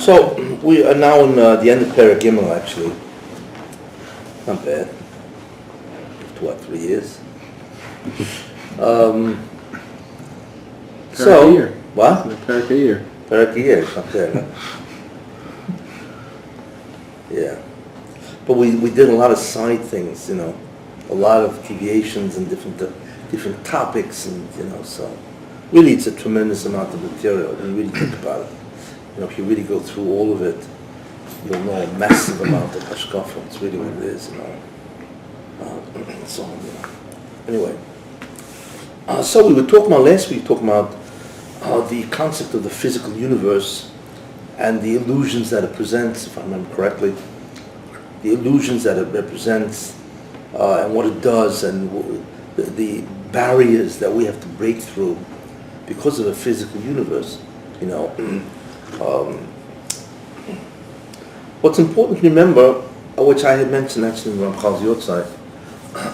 So we are now in the end of Perek Gimel, actually. Not bad. 3 years? So, year. What? Perek a year. Perek a year, not bad, huh? Yeah. But we did a lot of side things, a lot of deviations and different topics, and so really it's a tremendous amount of material when you really think about it. If you really go through all of it, you'll know a massive amount of hashkafa. It's really what it is, so anyway, so we were talking about last week, about the concept of the physical universe and the illusions that it presents, if I remember correctly. The illusions that it represents and what it does, and the barriers that we have to break through because of a physical universe. What's important to remember, which I had mentioned actually in Ramchal's Yotzai,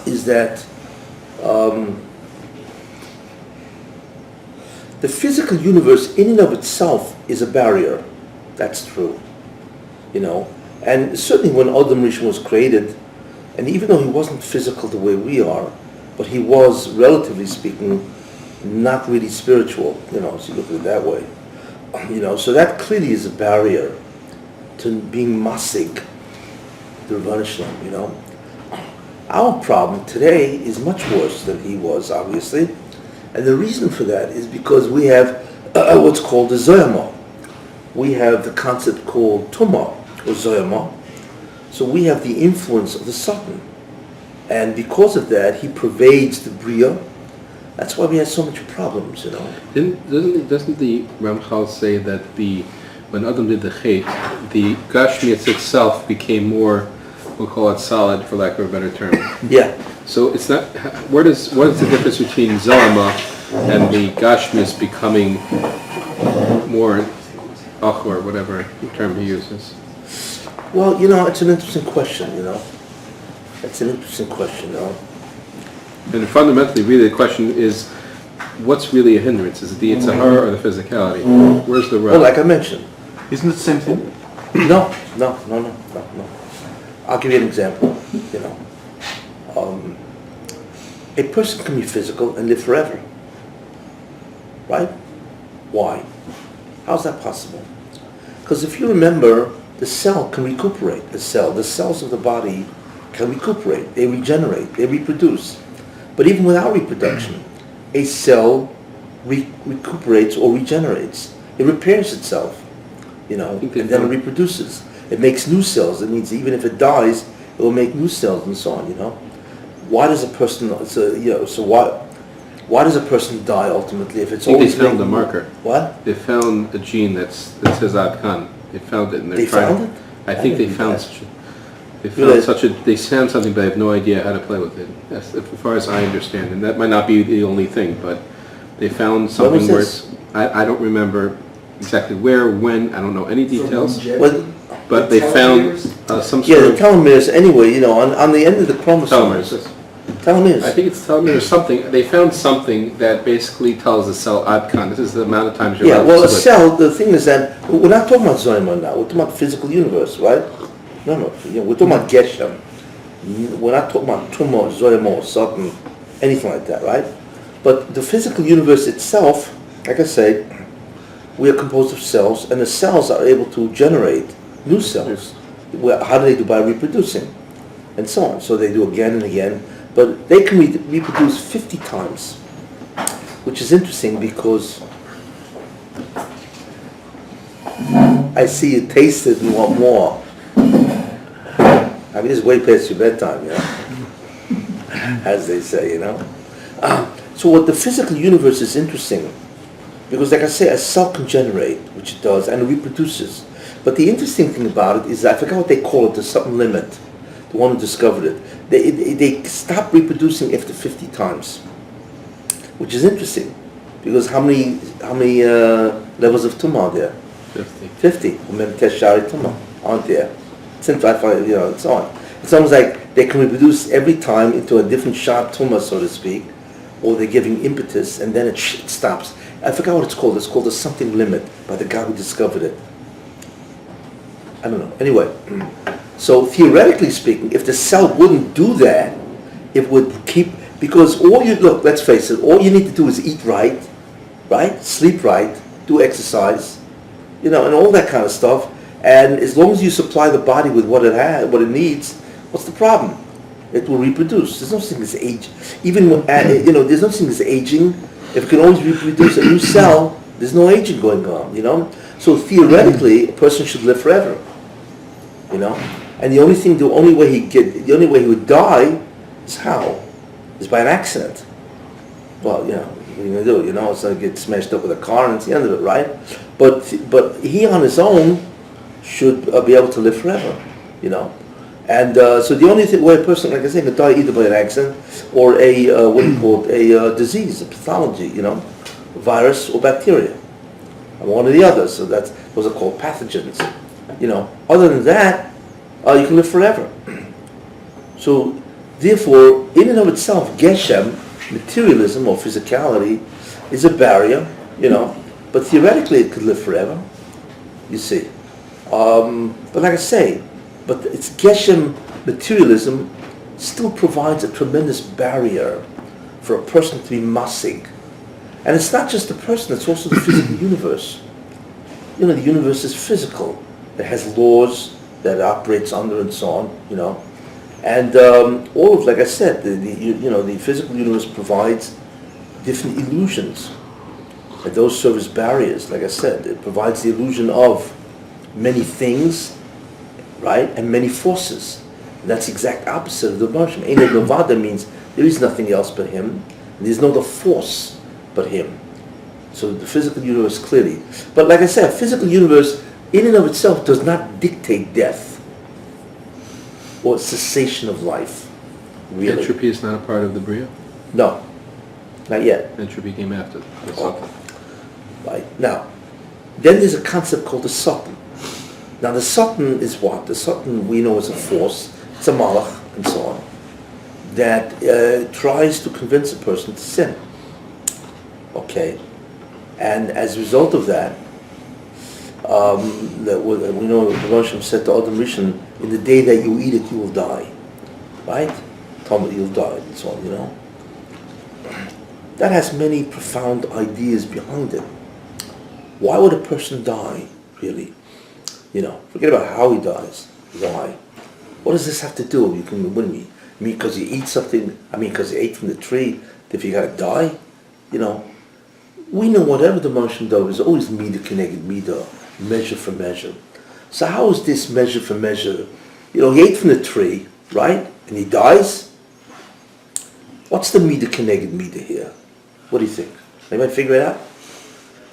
is that the physical universe in and of itself is a barrier. That's true. And certainly when Adam Rishon was created, and even though he wasn't physical the way we are, but he was, relatively speaking, not really spiritual, so you look at it that way. So that clearly is a barrier to being masig, the Rebbeinu Shalom, Our problem today is much worse than he was, obviously. And the reason for that is because we have what's called the Zoyama. We have the concept called Tumah, or Zoyama. So we have the influence of the Satan. And because of that, he pervades the Bria. That's why we have so much problems, Doesn't the Ramchal say that when Adam did the Chet, the Gashmias itself became more, we'll call it solid, for lack of a better term. Yeah. So it's not. What is the difference between Zalama and the Gashmias becoming more Achor, whatever term he uses? Well, it's an interesting question, It's an interesting question, And fundamentally, really, the question is, what's really a hindrance? Is it the Yitzhahara or the physicality? Where's the rub? Well, like I mentioned. Isn't it the same thing? No. I'll give you an example, A person can be physical and live forever. Right? Why? How's that possible? Because if you remember, the cell can recuperate. The cells of the body can recuperate. They regenerate. They reproduce. But even without reproduction, a cell recuperates or regenerates. It repairs itself, and then it reproduces. It makes new cells. It means even if it dies, it will make new cells and so on. Why does a person? Why does a person die ultimately if it's always? They found the marker. What? They found a gene that says Ad Khan. They found it, and they're trying. Found it? I think they found something, but I have no idea how to play with it. As far as I understand, and that might not be the only thing, but they found something where I don't remember exactly where, when. I don't know any details. But they found some sort of... Yeah, the telomeres, anyway, on the end of the chromosomes. Telomeres. I think it's telomeres or something. They found something that basically tells the cell Ad Khan. This is the amount of times you're allowed to split. A cell, the thing is that, we're not talking about Zoyma now, we're talking about the physical universe, right? No, we're talking about Geshem. We're not talking about Tumah, Zoyma, or Satan, anything like that, right? But the physical universe itself, like I say, we are composed of cells, and the cells are able to generate new cells. How do they do? By reproducing, and so on. So they do again and again, but they can reproduce 50 times, which is interesting because I see you taste it and want more. I mean, this is way past your bedtime, as they say, So what the physical universe is interesting, because like I say, a cell can generate, which it does, and it reproduces. But the interesting thing about it is, I forgot what they call it, the something limit, the one who discovered it. They stop reproducing after 50 times, which is interesting, because how many levels of tumah are there? 50. Tumah aren't there? And so on. It's almost like they can reproduce every time into a different sharp tumah, so to speak, or they're giving impetus, and then it stops. I forgot what it's called. It's called the something limit by the guy who discovered it. I don't know. Anyway, so theoretically speaking, if the cell wouldn't do that, it would keep, because let's face it, all you need to do is eat right, sleep right, do exercise, and all that kind of stuff. And as long as you supply the body with what it needs, what's the problem? It will reproduce. There's no thing as age. Even there's no thing as aging. If it can always reproduce a new cell, there's no aging going on. So theoretically, a person should live forever. And the only way he would die is how? Is by an accident. Well, what are you gonna do? It's gonna get smashed up with a car, and it's the end of it, right? But he on his own should be able to live forever. And so the only way a person, like I said, can die either by an accident or a disease, a pathology, virus or bacteria, one or the other. So those are called pathogens. Other than that, you can live forever. So therefore, in and of itself, Geshem, materialism or physicality, is a barrier. But theoretically, it could live forever. You see, but like I say. But it's Geshem materialism still provides a tremendous barrier for a person to be masig. And it's not just the person, it's also the physical universe. The universe is physical. It has laws that it operates under and so on, And like I said, the physical universe provides different illusions. And those serve as barriers, like I said. It provides the illusion of many things, right, and many forces. And that's the exact opposite of the Moshe. Ein Novada means there is nothing else but him. And there's no other force but him. So the physical universe clearly. But like I said, physical universe in and of itself does not dictate death or cessation of life. Really. Entropy is not a part of the Bria? No, not yet. Entropy came after. Right. Now, then there's a concept called the Satan. Now the Satan is what? The Satan we know is a force, it's a malach and so on, that tries to convince a person to sin. Okay? And as a result of that, we know the Hashem said to Adam Rishon, in the day that you eat it, you will die. Right? Talmud, you'll die and so on, That has many profound ideas behind it. Why would a person die, really? Forget about how he dies. Why? What does this have to do? You can win me. Because you eat something, because you ate from the tree, if you gotta die? We know whatever the Moshe does is always midah keneged midah, measure for measure. So how is this measure for measure? He ate from the tree, right? And he dies? What's the midah keneged midah here? What do you think? Anybody figure it out?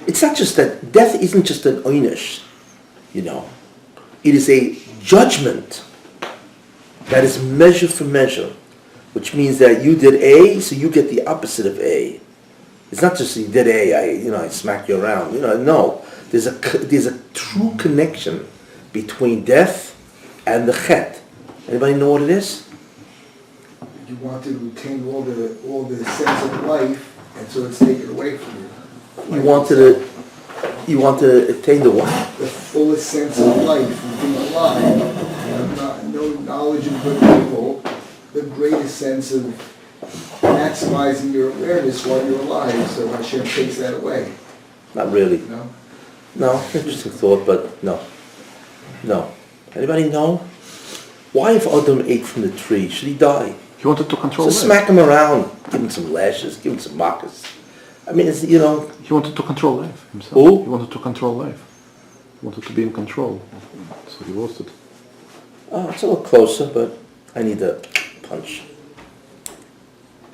It's not just that, death isn't just an oynish. It is a judgment that is measure for measure, which means that you did A, so you get the opposite of A. It's not just you did A, I smack you around. No, there's a true connection between death and the chet. Anybody know what it is? You want to retain all the sense of life, and so it's taken away from you. You want to attain the what? The fullest sense of life, of being alive. No knowledge of good and evil. The greatest sense of maximizing your awareness while you're alive. So Hashem takes that away. Not really. No? No, interesting thought, but no. No. Anybody know? Why if Adam ate from the tree, should he die? He wanted to control life. Smack him around, give him some lashes, give him some markers. It's, He wanted to control life himself. Who? He wanted to control life. He wanted to be in control. So he roasted. Oh, it's a little closer, but I need a punch.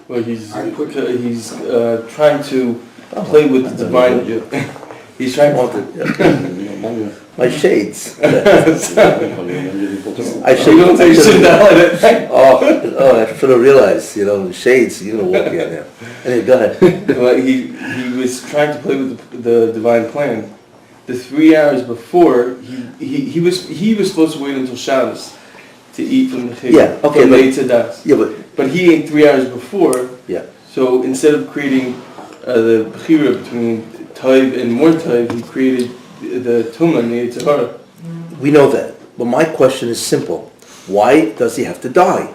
Well, he's trying to play with the divine. He's trying to. My shades. I should have. Oh, I should have realized, shades, you're going to walk in there. Anyway, go ahead. Well, he was trying to play with the divine plan. The 3 hours before, he was supposed to wait until Shabbos to eat from the chayil, from late to das. Yeah, but he ate 3 hours before. Yeah. So instead of creating the bechira between Taiv and more Taiv, he created the Tumah and the Yitzhara. We know that. But my question is simple. Why does he have to die?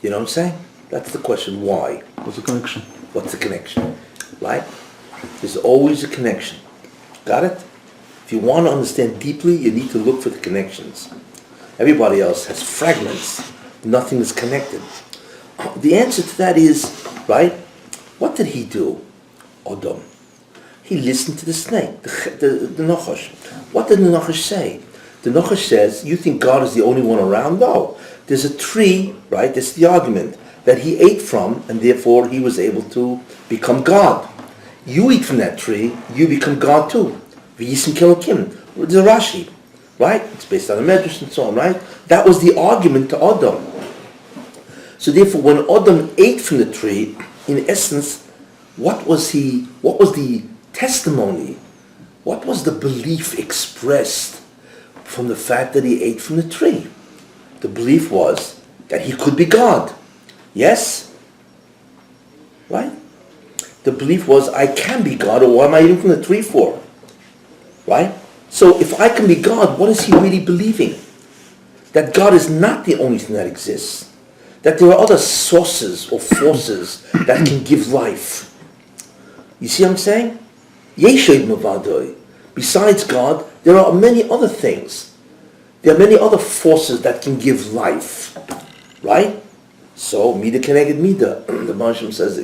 You know what I'm saying? That's the question. Why? What's the connection? What's the connection? Right? There's always a connection. Got it? If you want to understand deeply, you need to look for the connections. Everybody else has fragments. Nothing is connected. The answer to that is, right? What did he do? Adam. He listened to the snake, the Nachash. What did the Nachash say? The Nachash says, you think God is the only one around? No. There's a tree, right? That's the argument, that he ate from, and therefore he was able to become God. You eat from that tree, you become God too. V'yisim kelokim. It's a Rashi, right? It's based on a medrash and so on, right? That was the argument to Adam. So therefore, when Adam ate from the tree, in essence, what was the testimony? What was the belief expressed from the fact that he ate from the tree? The belief was that he could be God. Yes? Right? The belief was, I can be God, or what am I eating from the tree for? Right? So if I can be God, what is he really believing? That God is not the only thing that exists. That there are other sources or forces that can give life. You see what I'm saying? Yeshed mevadoi. Besides God, there are many other things. There are many other forces that can give life. Right? So, Mida connected Mida. The Mashim says,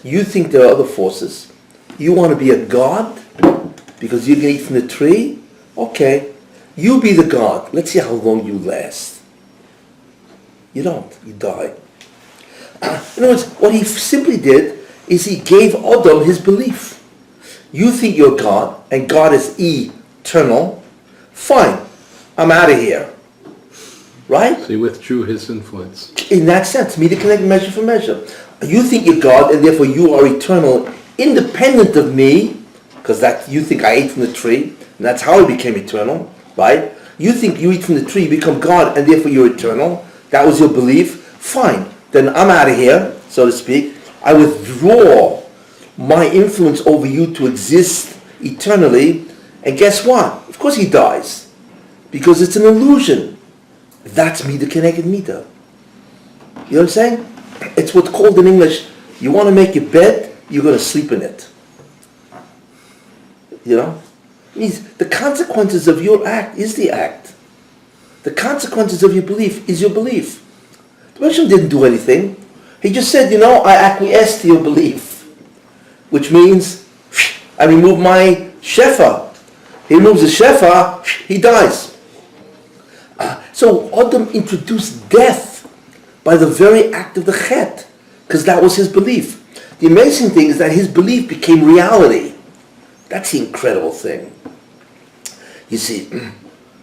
you think there are other forces. You want to be a God because you can eat from the tree? Okay. You be the God. Let's see how long you last. You don't. You die. In other words, what he simply did is he gave Adam his belief. You think you're God, and God is eternal. Fine. I'm out of here. Right? So he withdrew his influence. In that sense, meter connect measure for measure. You think you're God, and therefore you are eternal, independent of me, because that you think I ate from the tree, and that's how I became eternal, right? You think you eat from the tree, you become God, and therefore you're eternal. That was your belief. Fine. Then I'm out of here, so to speak. I withdraw my influence over you to exist eternally, and guess what? Of course he dies, because it's an illusion. That's Mida connected Mida. You know what I'm saying? It's what's called in English, you want to make your bed, you're going to sleep in it. You know? It means the consequences of your act is the act. The consequences of your belief is your belief. The Hashem didn't do anything. He just said, I acquiesce to your belief. Which means, I remove my shefa. He removes the shefa, he dies. So Adam introduced death by the very act of the chet, because that was his belief. The amazing thing is that his belief became reality. That's the incredible thing. You see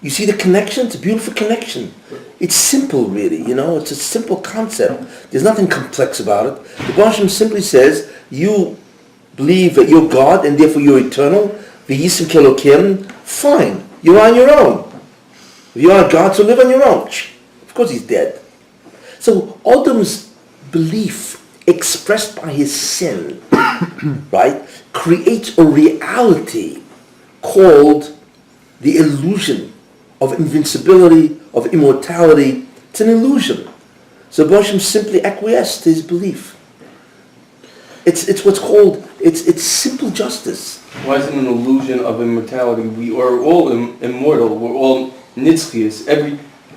the connection? It's a beautiful connection. It's simple, really, it's a simple concept. There's nothing complex about it. The Hashem simply says, you believe that you're God and therefore you're eternal. V'yisim kelokim. Fine, you're on your own. You are God, so live on your own. Of course he's dead. So Adam's belief expressed by his sin, right, creates a reality called the illusion of invincibility, of immortality. It's an illusion. So Hashem simply acquiesced to his belief. It's what's called, it's simple justice. Why is it an illusion of immortality? We are all immortal. We're all nitzchias.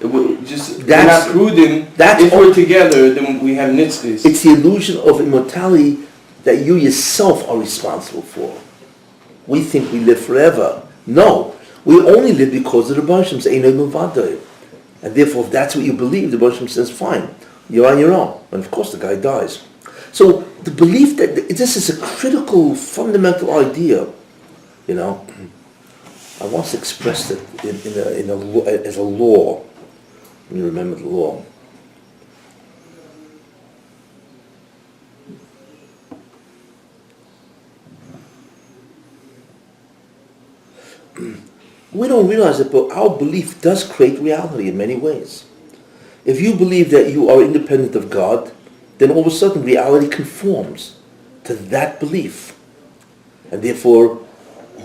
We're not prudent. If we're together, then we have nitzchias. It's the illusion of immortality that you yourself are responsible for. We think we live forever. No, we only live because of the Hashem. And therefore, if that's what you believe, the Hashem says, fine, you're on your own. And of course, the guy dies. So the belief that this is a critical, fundamental idea, I once expressed it as a law. Let me remember the law. We don't realize it, but our belief does create reality in many ways. If you believe that you are independent of God, then all of a sudden reality conforms to that belief. And therefore,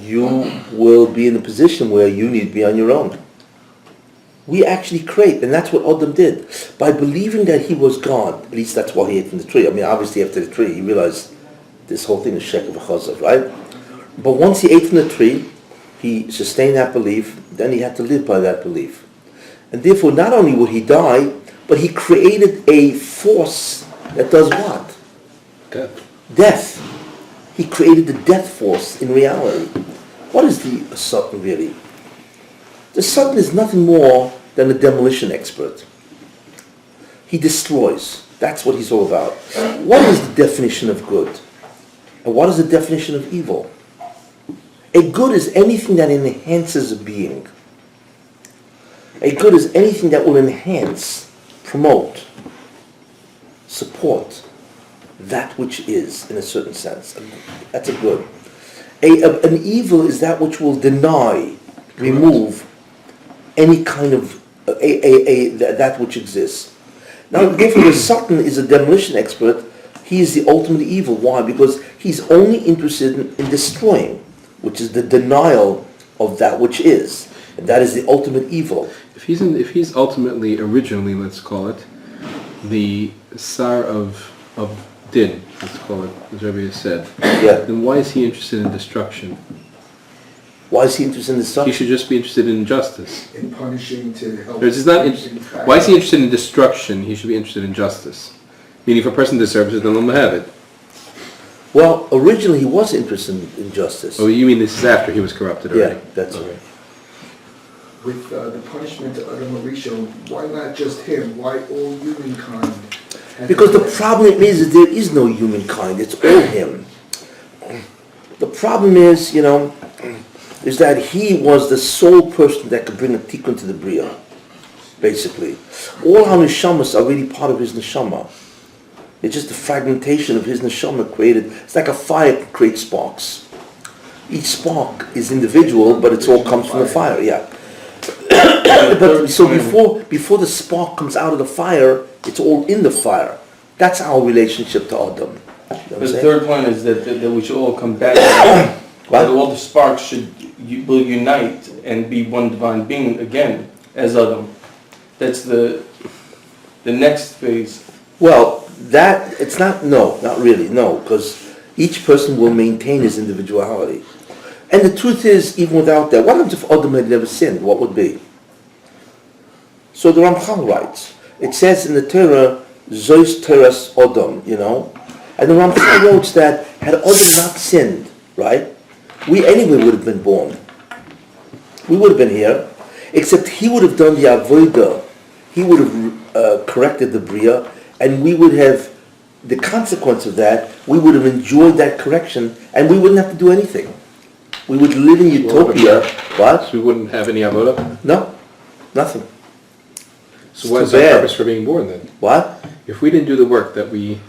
you will be in a position where you need to be on your own. We actually create, and that's what Adam did. By believing that he was God, at least that's why he ate from the tree. I mean, obviously after the tree, he realized this whole thing is sheker v'chazav, right? But once he ate from the tree, he sustained that belief, then he had to live by that belief. And therefore, not only would he die, but he created a force that does what? Death. He created the death force in reality. What is the Satan really? The Satan is nothing more than a demolition expert. He destroys. That's what he's all about. What is the definition of good? And what is the definition of evil? A good is anything that enhances a being. A good is anything that will enhance, promote, support that which is, in a certain sense. That's a good. An evil is that which will deny, remove any kind of that which exists. Now, therefore, the Satan is a demolition expert. He is the ultimate evil. Why? Because he's only interested in destroying, which is the denial of that which is. And that is the ultimate evil. If he's ultimately, originally, let's call it, the Sar of Din, let's call it, as Rabbi has said, then why is he interested in destruction? Why is he interested in destruction? He should just be interested in justice. In punishing to help. Why is he interested in destruction? He should be interested in justice. Meaning if a person deserves it, then let him have it. Well, originally he was interested in justice. Oh, you mean this is after he was corrupted already? Yeah, that's right. With the punishment to Adam Arishon, why not just him? Why all humankind? Because the problem is that there is no humankind. It's all him. The problem is, is that he was the sole person that could bring a tikkun to the bria, basically. All our neshamas are really part of his neshama. It's just the fragmentation of his neshama created. It's like a fire creates sparks. Each spark is individual, but it all comes from the fire, yeah. But so before the spark comes out of the fire, it's all in the fire. That's our relationship to Adam. You know but the third point is that we should all come back. That all the sparks will unite and be one divine being again as Adam. That's the next phase. Well, not really, because each person will maintain his individuality. And the truth is, even without that, what happens if Adam had never sinned? What would be? So the Ramchal writes, it says in the Torah, Zois Teras Odom, and the Ramchal wrote that had Adam not sinned, right, we anyway would have been born. We would have been here, except he would have done the Avodah. He would have corrected the Bria, and we would have, the consequence of that, we would have enjoyed that correction, and we wouldn't have to do anything. We would live in utopia, but... So we wouldn't have any avodah? No, nothing. So what is our purpose for being born then? What? If we didn't do the work that he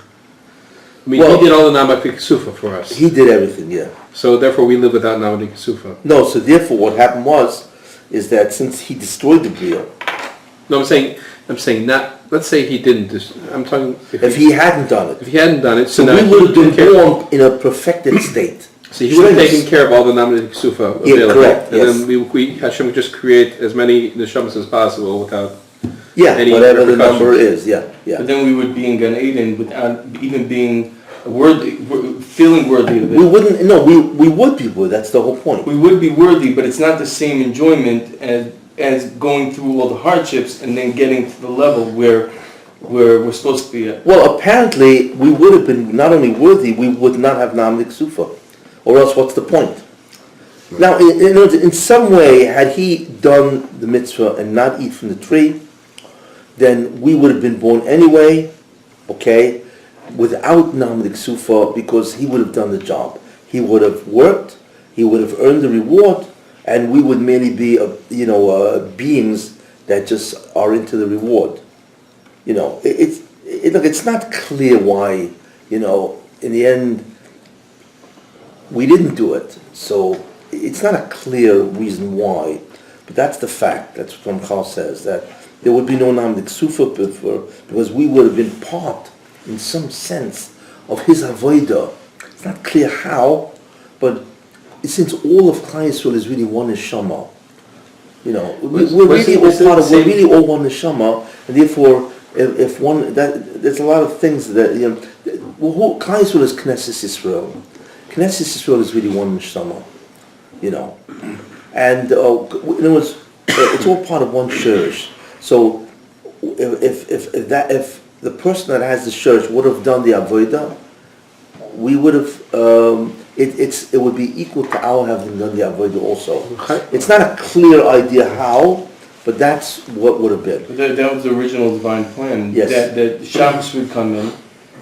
did all the Namak Sufa for us. He did everything, yeah. So therefore we live without Namak Sufa. No, so therefore what happened is that since he destroyed the Bria... No, I'm saying not, let's say he didn't, I'm talking... If he hadn't done it. If he hadn't done it, so we would have been born in a perfected state. So he would have taken care of all the Namak Sufa available. Yeah, correct, and then Hashem would just create as many neshamas as possible without... Yeah, whatever the number is, yeah. But then we would be in Gan Eden without even being worthy, feeling worthy of it. We wouldn't, no, we would be worthy, that's the whole point. We would be worthy, but it's not the same enjoyment as going through all the hardships and then getting to the level where we're supposed to be at. Well, apparently, we would have been not only worthy, we would not have Namak Sufa. Or else what's the point? Right. Now, in some way, had he done the mitzvah and not eat from the tree, then we would have been born anyway, okay, without Namak Sufa, because he would have done the job. He would have worked, he would have earned the reward, and we would merely be, beings that just are into the reward. It's not clear why, in the end, we didn't do it. So it's not a clear reason why, but that's the fact. That's what Ramchal says, that there would be no Namak Sufa because we would have been part, in some sense, of his avodah. It's not clear how, but since all of Klal Yisrael is really one neshama, we're really all part of. We're really all one neshama, and therefore, if one there's a lot of things that Klal Yisrael is Knesset Yisrael. Knesset Yisrael is really one neshama, and in other words, it's all part of one church. So if the person that has the church would have done the avodah, we would have. It would be equal to our having done the avodah also. It's not a clear idea how, but that's what would have been. That was the original divine plan. Yes. That Shabbos would come in,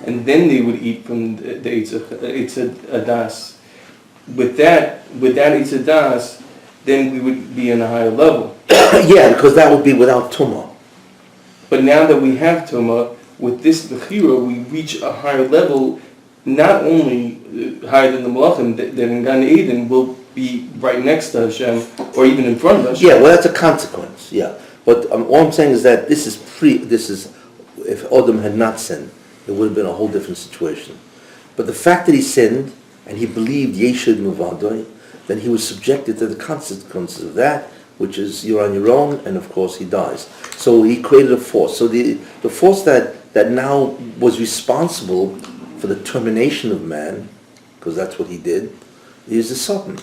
and then they would eat from the Eitz Adas. With that Eitz Adas, then we would be in a higher level. Yeah, because that would be without tumah. But now that we have tumah, with this bechira, we reach a higher level. Not only higher than the Malachim, that in Gan Eden will be right next to Hashem, or even in front of Hashem. Yeah, well, that's a consequence. Yeah, but all I'm saying is that this is if Adam had not sinned, it would have been a whole different situation. But the fact that he sinned and he believed Yeshud Muvadoi, then he was subjected to the consequences of that, which is you're on your own, and of course he dies. So he created a force. So the force that now was responsible for the termination of man, because that's what he did, is the Satan.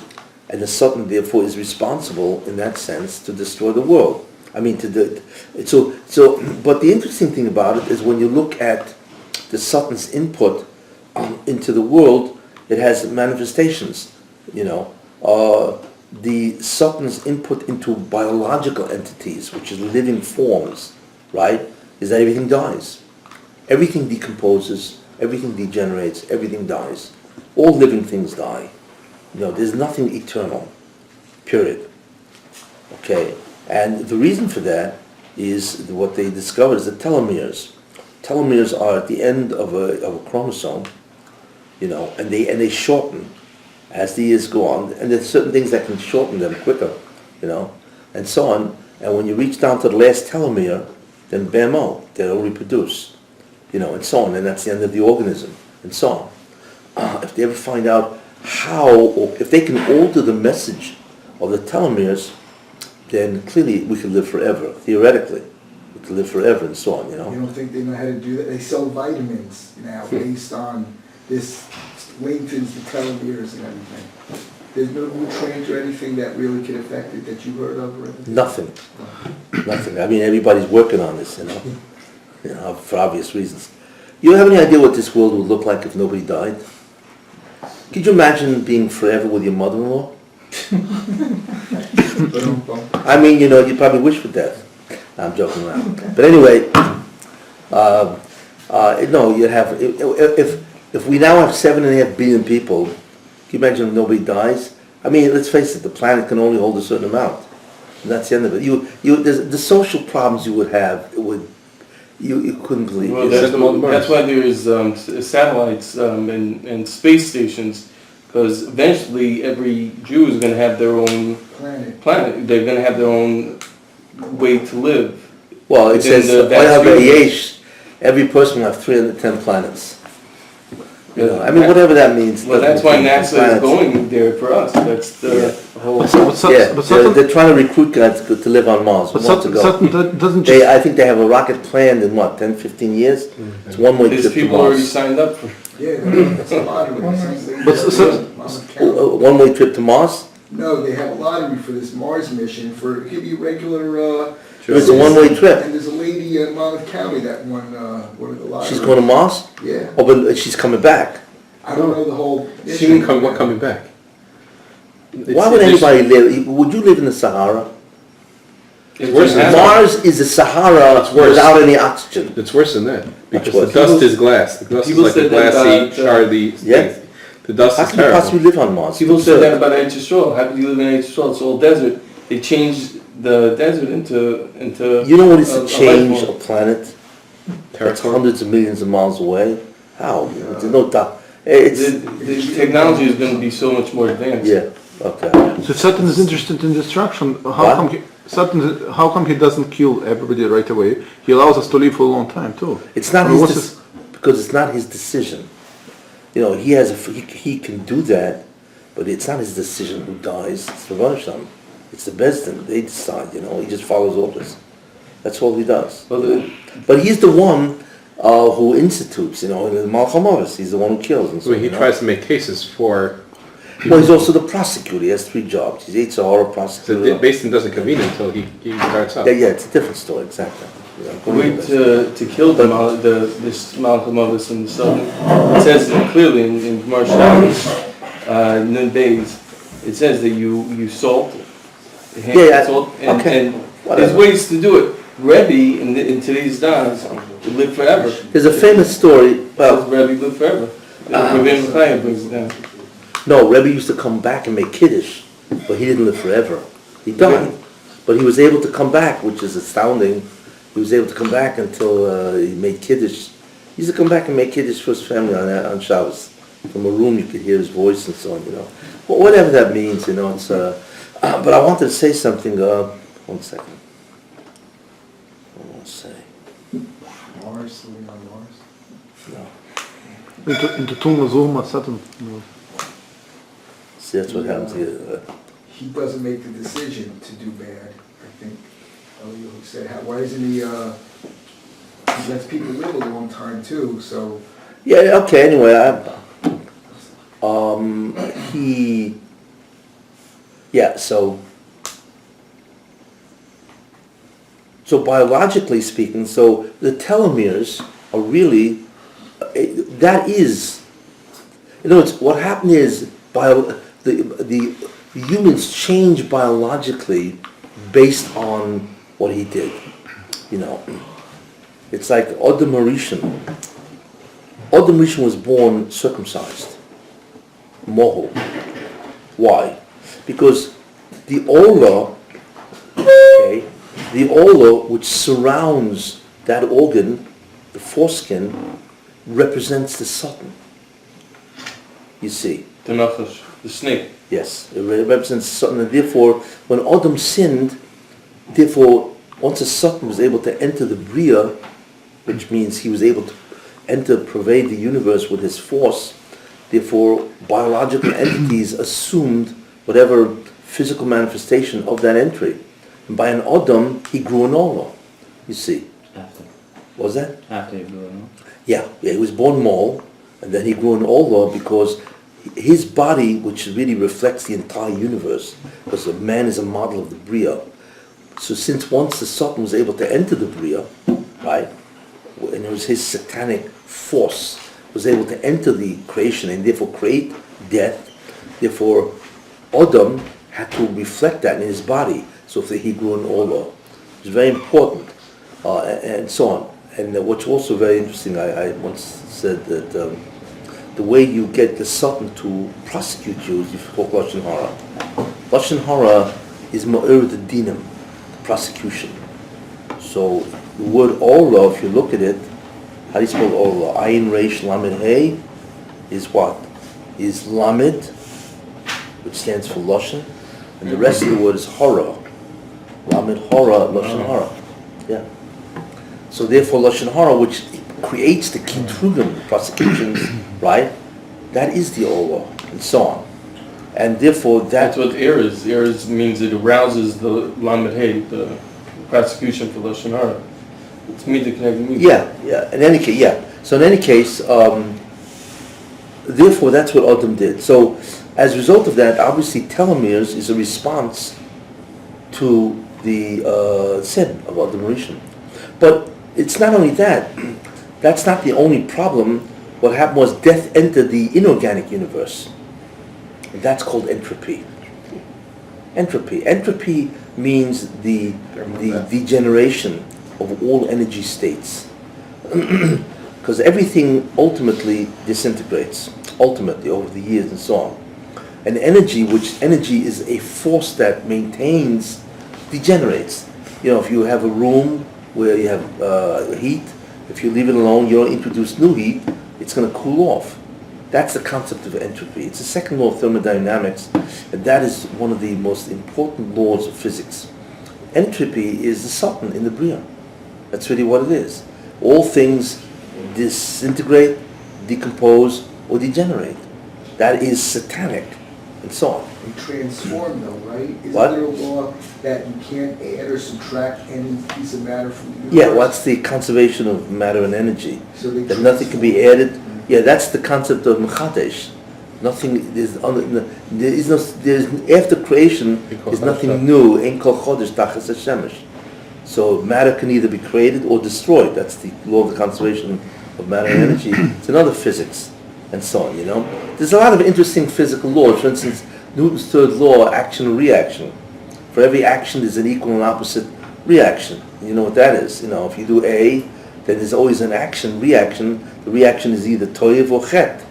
And the Satan therefore is responsible in that sense to destroy the world. But the interesting thing about it is when you look at the Satan's input into the world, it has manifestations, the Satan's input into biological entities, which is living forms, right, is that everything dies. Everything decomposes, everything degenerates, everything dies. All living things die. There's nothing eternal, period. Okay, and the reason for that is what they discovered is the telomeres. Telomeres are at the end of a chromosome, and they shorten as the years go on, and there's certain things that can shorten them quicker, and so on. And when you reach down to the last telomere, then bam, they'll reproduce. And so on, and that's the end of the organism, and so on. If they ever find out how, or if they can alter the message of the telomeres, then clearly we could live forever, theoretically. We could live forever, and so on, You don't think they know how to do that? They sell vitamins now based on this lengthens the telomeres and everything. There's no nutrient or anything that really could affect it that you heard of or anything? Nothing. Everybody's working on this, for obvious reasons. You have any idea what this world would look like if nobody died? Could you imagine being forever with your mother-in-law? You probably wish for death. I'm joking around. But anyway, you'd have, if we now have 7.5 billion people, can you imagine if nobody dies? Let's face it, the planet can only hold a certain amount. And that's the end of it. The social problems you would have, you couldn't believe. Well, that's why there's satellites and space stations, because eventually every Jew is going to have their own planet. They're going to have their own way to live. Well, it says every person will have 310 planets. Whatever that means. Well, that's why NASA is going there for us. That's the whole. They're trying to recruit guys to live on Mars. But doesn't I think they have a rocket planned in 10, 15 years. Mm-hmm. It's one way trip to Mars. People already signed up for. Yeah, that's a lottery. One way trip to Mars? No, they have a lottery for this Mars mission. It could be regular. It's a one-way trip. And there's a lady in Monmouth County that won one of the lotteries. She's going to Mars? Yeah. Oh, but she's coming back. I don't know the whole. She can come. What coming back? Why would anybody live? Would you live in the Sahara? It's worse than Mars is the Sahara without any oxygen. It's worse than that because the dust is glass. The dust is like a glassy, shardy. Yeah. The dust How is can you possibly live on Mars? People said that about Eretz Yisrael. How could you live in Eretz Yisrael? It's all desert. They changed the desert into. You know what is to change a planet that's hundreds of millions of miles away? How? There's no doubt. The technology is going to be so much more advanced. Yeah. Okay. So if Satan is interested in destruction, how come he doesn't kill everybody right away? He allows us to live for a long time too. It's not because it's not his decision. He has he can do that, but it's not his decision who dies. It's Rabbi Hashem. It's the Bezdin. They decide, he just follows orders. That's all he does. Well, But he's the one who institutes, in the Malchamavis. He's the one who kills. And so, So he tries to make cases for. Well, he's also the prosecutor. He has 3 jobs. He's HR, So prosecutor. Basin doesn't convene until he starts up. Yeah, it's a different story, exactly. the way to kill this Malcolm Ovis in the southern, it says clearly in Gemara Shabbos, Nun Beis, it says that you salt, salt, and there's Whatever. ways to do it. Rabbi in today's days would live forever. There's a famous story. Well, Rabbi lived forever. Rabbi Mechaya brings it down. no, Rebbe used to come back and make Kiddush, but he didn't live forever. He died. But he was able to come back, which is astounding. He was able to come back until he made Kiddush. He used to come back and make Kiddush for his family on Shabbos. From a room you could hear his voice and so on, Well, whatever that means, it's... but I wanted to say something, 1 second. I want to say... Mars, living on Mars. No. Into Tung Zuma Saturn. See, that's what happens here. He doesn't make the decision to do bad, I think. Eliyahu said, why isn't he lets people live a long time too, so... Yeah, okay, anyway, so biologically speaking, so the telomeres are really, that is, in other words, what happened is, the humans change biologically based on what he did, It's like Adam Rishon. Adam Rishon was born circumcised. Moho. Why? Because the aura, which surrounds that organ, the foreskin, represents the Satan. You see? The Nachash, the snake. Yes, it represents Satan, and therefore, when Adam sinned, once the Satan was able to enter the Bria, which means he was able to pervade the universe with his force, therefore biological entities assumed whatever physical manifestation of that entry. And by an Adam, he grew an Ola, you see. After. What was that? After you grew up. Yeah, he was born mole, and then he grew an Ola because his body, which really reflects the entire universe, because a man is a model of the Bria. So since once the Satan was able to enter the Bria, right, and it was his satanic force, was able to enter the creation and therefore create death, therefore Adam had to reflect that in his body, so that he grew an Ola. It's very important, and so on. And what's also very interesting, I once said that the way you get the Satan to prosecute you is you talk Lashon Hara. Lashon Hara is Ma'ir the Dinam, prosecution. So the word Ola, if you look at it, how do you spell Ola? Ayin Reish Lamed Hey is what? Is Lamed, which stands for Lashon, and the rest of the word is Hara. Lamed Hara, Lashon Hara. Yeah. So therefore Lashon Hara, which creates the Kitrugim prosecutions, right? That is the Ola, and so on. And therefore That's what Erez. Erez means it arouses the Lamed Hey, the prosecution for Lashon Hara. It's me to connect me. Yeah. In any case, So in any case, therefore that's what Adam did. So as a result of that, obviously telomeres is a response to the sin of Adam Rishon. But it's not only that. That's not the only problem. What happened was death entered the inorganic universe. And that's called entropy. Entropy means the degeneration of all energy states. Because everything ultimately disintegrates, over the years and so on. And energy is a force that maintains, degenerates. If you have a room where you have heat, if you leave it alone, you don't introduce new heat, it's going to cool off. That's the concept of entropy. It's the second law of thermodynamics, and that is one of the most important laws of physics. Entropy is the Satan in the Bria. That's really what it is. All things disintegrate, decompose, or degenerate. That is satanic. and so on. And transform though, right? Isn't What? there a law that you can't add or subtract any piece of matter from the universe? Yeah, what's the conservation of matter and energy? So they That nothing can be added. Yeah, that's the concept of Mechadesh. Nothing, there's after creation, there's nothing new. Ein kol chodesh tachas hashemesh. So matter can either be created or destroyed. That's the law of the conservation of matter and energy. It's another physics, and so on, There's a lot of interesting physical laws. For instance, Newton's third law, action and reaction. For every action, there's an equal and opposite reaction. You know what that is. If you do A, then there's always an action, reaction. The reaction is either toiv or chet.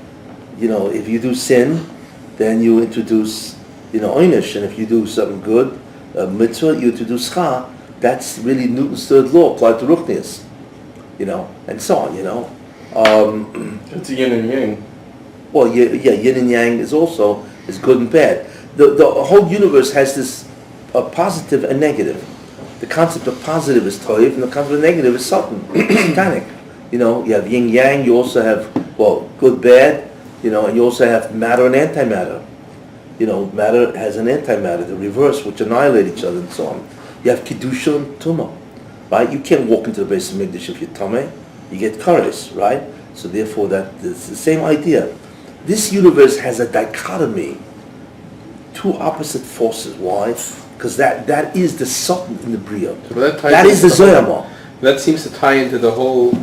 If you do sin, then you introduce, oynish. And if you do something good, mitzvah, you introduce schar. That's really Newton's third law applied to ruchnius, and so on, It's a yin and yang. Well, yeah, yin and yang is good and bad. The whole universe has this positive and negative. The concept of positive is toiv, and the concept of negative is satan, satanic. You have yin yang. You also have good, bad. And you also have matter and antimatter. Matter has an antimatter, the reverse, which annihilate each other, and so on. You have kedusha and tumah, right? You can't walk into the base of Mikdash if you're tameh. You get kares, right? So therefore, it's the same idea. This universe has a dichotomy, two opposite forces. Why? Because that is the Satan in the Bria. So that is the Zoyama. That seems to tie into the whole.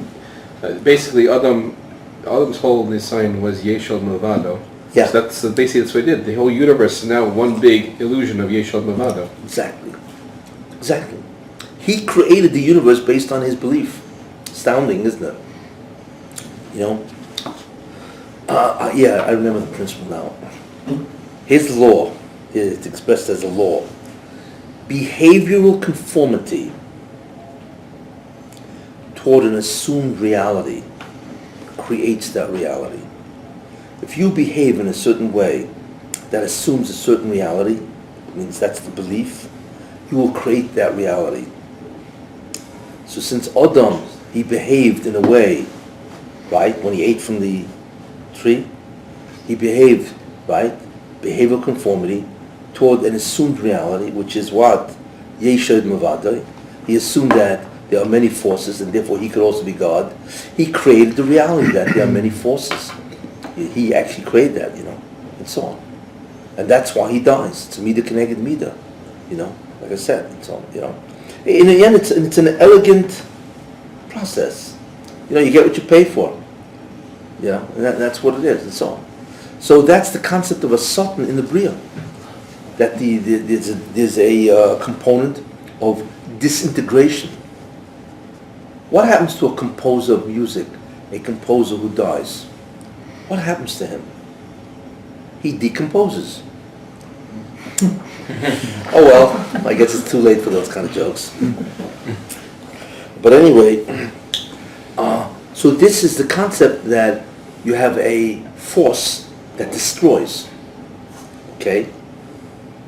Basically, Adam's whole design was Yeshod Milvado. Yeah. So basically that's what it did. The whole universe is now one big illusion of Yeshod Milvado. Exactly. He created the universe based on his belief. Astounding, isn't it? Yeah, I remember the principle now. His law is expressed as a law. Behavioral conformity toward an assumed reality creates that reality. If you behave in a certain way that assumes a certain reality, means that's the belief, you will create that reality. So since Adam, he behaved in a way, right, when he ate from the tree, he behaved, right, behavioral conformity toward an assumed reality, which is what? Yeshod Mavadai. He assumed that there are many forces and therefore he could also be God. He created the reality that there are many forces. He actually created that, and so on. And that's why he dies. It's a midah keneged midah, like I said, and so on, In the end, it's an elegant process. You get what you pay for. And that's what it is, and so on. So that's the concept of a satan in the Bria. That there's a component of disintegration. What happens to a composer of music, a composer who dies? What happens to him? He decomposes. Oh well, I guess it's too late for those kind of jokes. But anyway, so this is the concept that you have a force that destroys. Okay?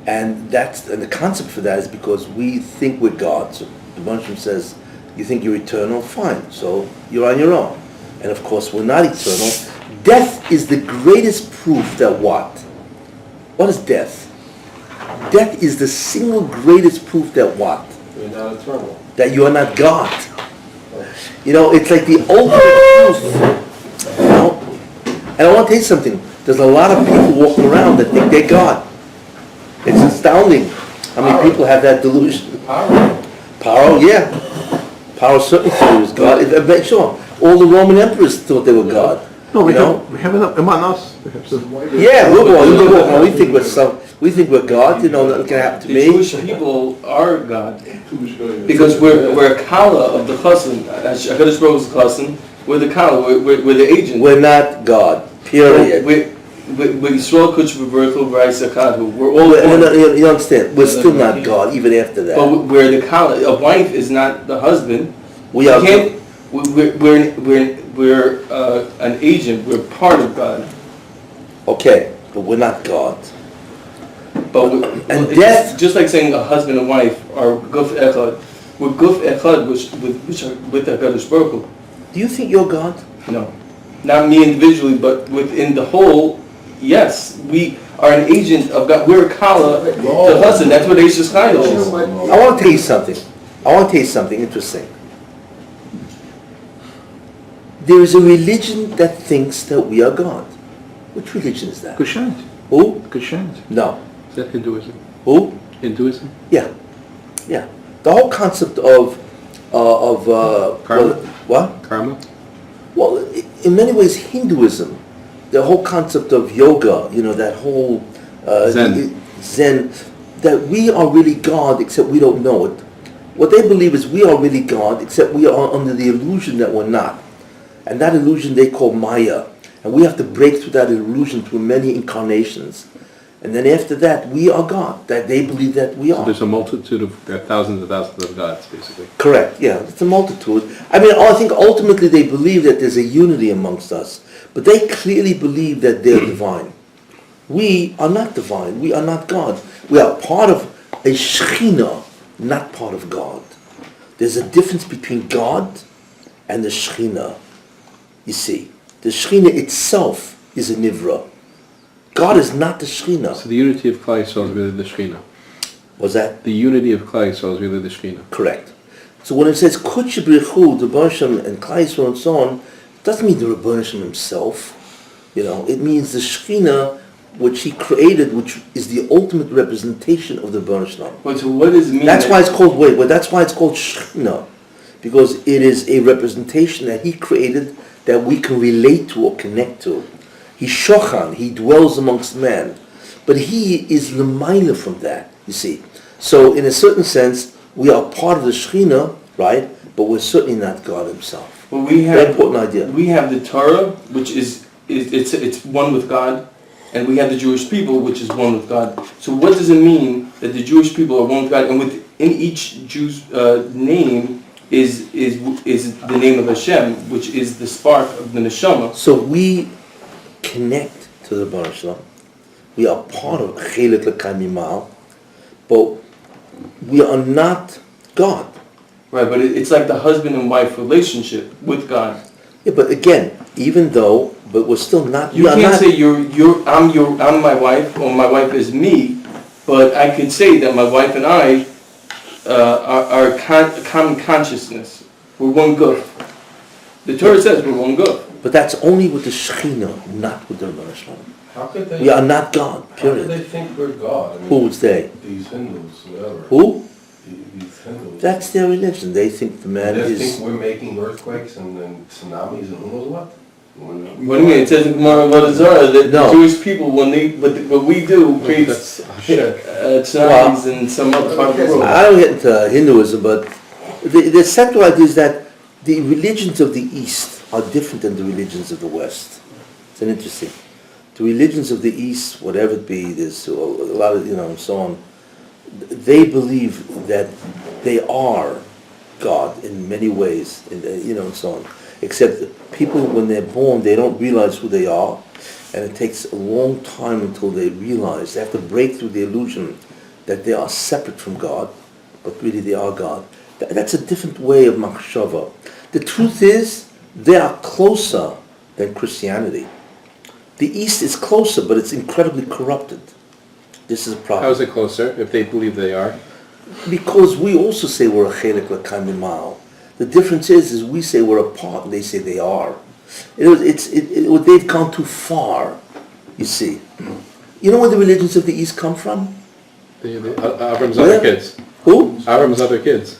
And the concept for that is because we think we're God. So the Banshim says, you think you're eternal? Fine. So you're on your own. And of course, we're not eternal. Death is the greatest proof that what? What is death? Death is the single greatest proof that what? You're not eternal. That you are not God. It's like the ultimate proof. And I want to tell you something. There's a lot of people walking around that think they're God. It's astounding how many people have that delusion. Paro, yeah. Paro certainly thought he was God. Sure. All the Roman emperors thought they were God. No, we have enough among us. Yeah, we think we're God. Nothing can happen to The me. Jewish people are God. Because we're a kala of the Kessin. HaKadosh Baruch Hu's Kessin. We're the kala. We're the agent. We're not God. Period. We're Yisrael Kuch B'Berachel V'Raisakadu. We're all No, one. you understand? We're still not God, even after that. But we're the kala. A wife is not the husband. We are. We're an agent. We're part of God. Okay, but we're not God. But And it's death- just like saying a husband and wife are guf echad. We're guf echad, which are with HaKadosh Baruch Hu. Do you think you're God? No, not me individually, but within the whole yes, we are an agent of God. We're a kala to Chassid. That's what Eishes Chayil You know is. what? I want to tell you something. I want to tell you something interesting. There is a religion that thinks that we are God. Which religion is that? Christianity. Who? Christianity. No. Is that Hinduism? Who? Hinduism? Yeah. Yeah. The whole concept of Karma? what? Karma? Well, in many ways, Hinduism, the whole concept of yoga, that whole Zen, that we are really God, except we don't know it. What they believe is we are really God, except we are under the illusion that we're not. And that illusion they call Maya. And we have to break through that illusion through many incarnations. And then after that, we are God. That they believe that we So are. there's a multitude of, there are thousands and thousands of gods, basically. Correct, yeah. It's a multitude. I think ultimately they believe that there's a unity amongst us. But they clearly believe that they're divine. We are not divine. We are not God. We are part of a Shekhinah, not part of God. There's a difference between God and the Shekhinah. You see, the Shekhinah itself is a Nivra. God is not the Shekhinah. So the unity of Klal Yisrael is really the Shekhinah. Was that? The unity of Klal Yisrael is really the Shekhinah. Correct. So when it says Kutsh B'Richu, the Rebbe Hashem and Klal Yisrael and so on, it doesn't mean the Rebbe Hashem himself. It means the Shekhinah which he created, which is the ultimate representation of the Rebbe Hashem. But so what does it mean? That's why it's called that's why it's called Shekhinah, because it is a representation that he created that we can relate to or connect to. He's Shochan, he dwells amongst man, but he is Lemaila from that. You see, so in a certain sense, we are part of the Shekhinah, right? But we're certainly not God Himself. Well, we Very have important idea. We have the Torah, which is it's one with God, and we have the Jewish people, which is one with God. So what does it mean that the Jewish people are one with God, and within each Jew's name is the name of Hashem, which is the spark of the neshama. So we connect to the Rebbe Hashem. We are part of Chelik L'Kayim Mimal, but we are not God. Right, but it's like the husband and wife relationship with God. Yeah, but again, but we're still not. You can't say I'm my wife, or my wife is me, but I could say that my wife and I are a common consciousness. We're one guf. The Torah says we're one guf. But that's only with the Shekhinah, not with the Rebbe Hashem. How could they? We are not God. How could Period. they think we're God? I mean, Who's they? These Hindus, whatever. Who? These Hindus. That's their religion. They think the man They is. think we're making earthquakes and tsunamis and who knows what. What do you mean? It says in Gemara about Zara that No. the Jewish people, what we do, creates tsunamis in some other part of the world. I don't get into Hinduism, but the central idea is that the religions of the East are different than the religions of the West. It's an interesting. The religions of the East, whatever it be, there's a lot of, and so on, they believe that they are God in many ways, and so on. Except people, when they're born, they don't realize who they are, and it takes a long time until they realize. They have to break through the illusion that they are separate from God, but really they are God. That's a different way of machshava. The truth is, they are closer than Christianity. The East is closer, but it's incredibly corrupted. This is a problem. How is it closer, if they believe they are? Because we also say we're a chelik l'kayim mimal. The difference is we say we're a part, and they say they are. They've gone too far, you see. You know where the religions of the East come from? Avram's other kids. Who? Avram's other kids.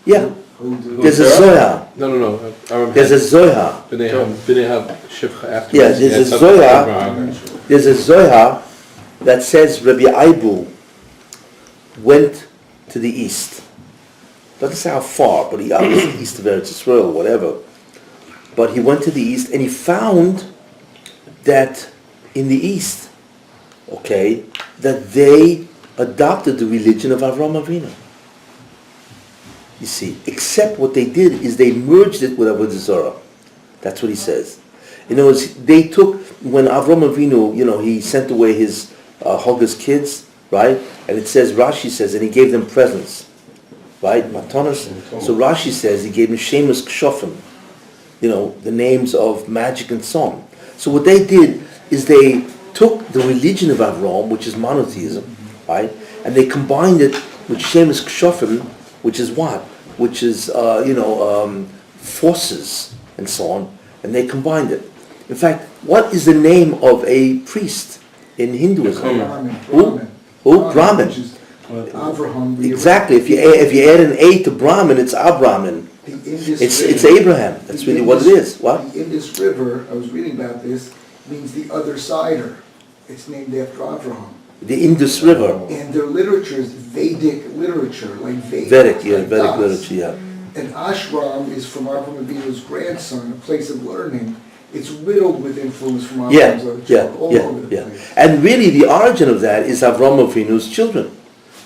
Yeah. There's a Zohar. No. Avram There's a Zohar. Did they have Shivcha afterwards? Yeah, there's a Zohar. There's a Zohar that says Rabbi Aibu went to the east. Doesn't say how far, but he obviously east of Eretz Yisrael or whatever. But he went to the east and he found that in the east, that they adopted the religion of Avram Avinu. You see, except what they did is they merged it with Avodah Zarah. That's what he says. In other words, they took, when Avram Avinu, he sent away his Hogga's kids, right? And it says, Rashi says, and he gave them presents, right? Matanas. So Rashi says he gave them Shemus Kshofim, the names of magic and so on. So what they did is they took the religion of Avram, which is monotheism, right, and they combined it with Shemus Kshofim, which is what? Which is, forces and so on, and they combined it. In fact, what is the name of a priest in Hinduism? Who? Brahmin. Which is Avraham. Exactly. If you add an A to Brahmin, it's Abramin. It's Abraham. That's really what it is. What? The Indus River, I was reading about this, means the other sider. It's named after Avraham. The Indus River. And their literature is Vedic literature, like Vedic literature, yeah. And ashram is from Avraham Avinu's grandson, a place of learning. It's riddled with influence from Avraham's literature, all over the place. And really the origin of that is Avram Avinu's children.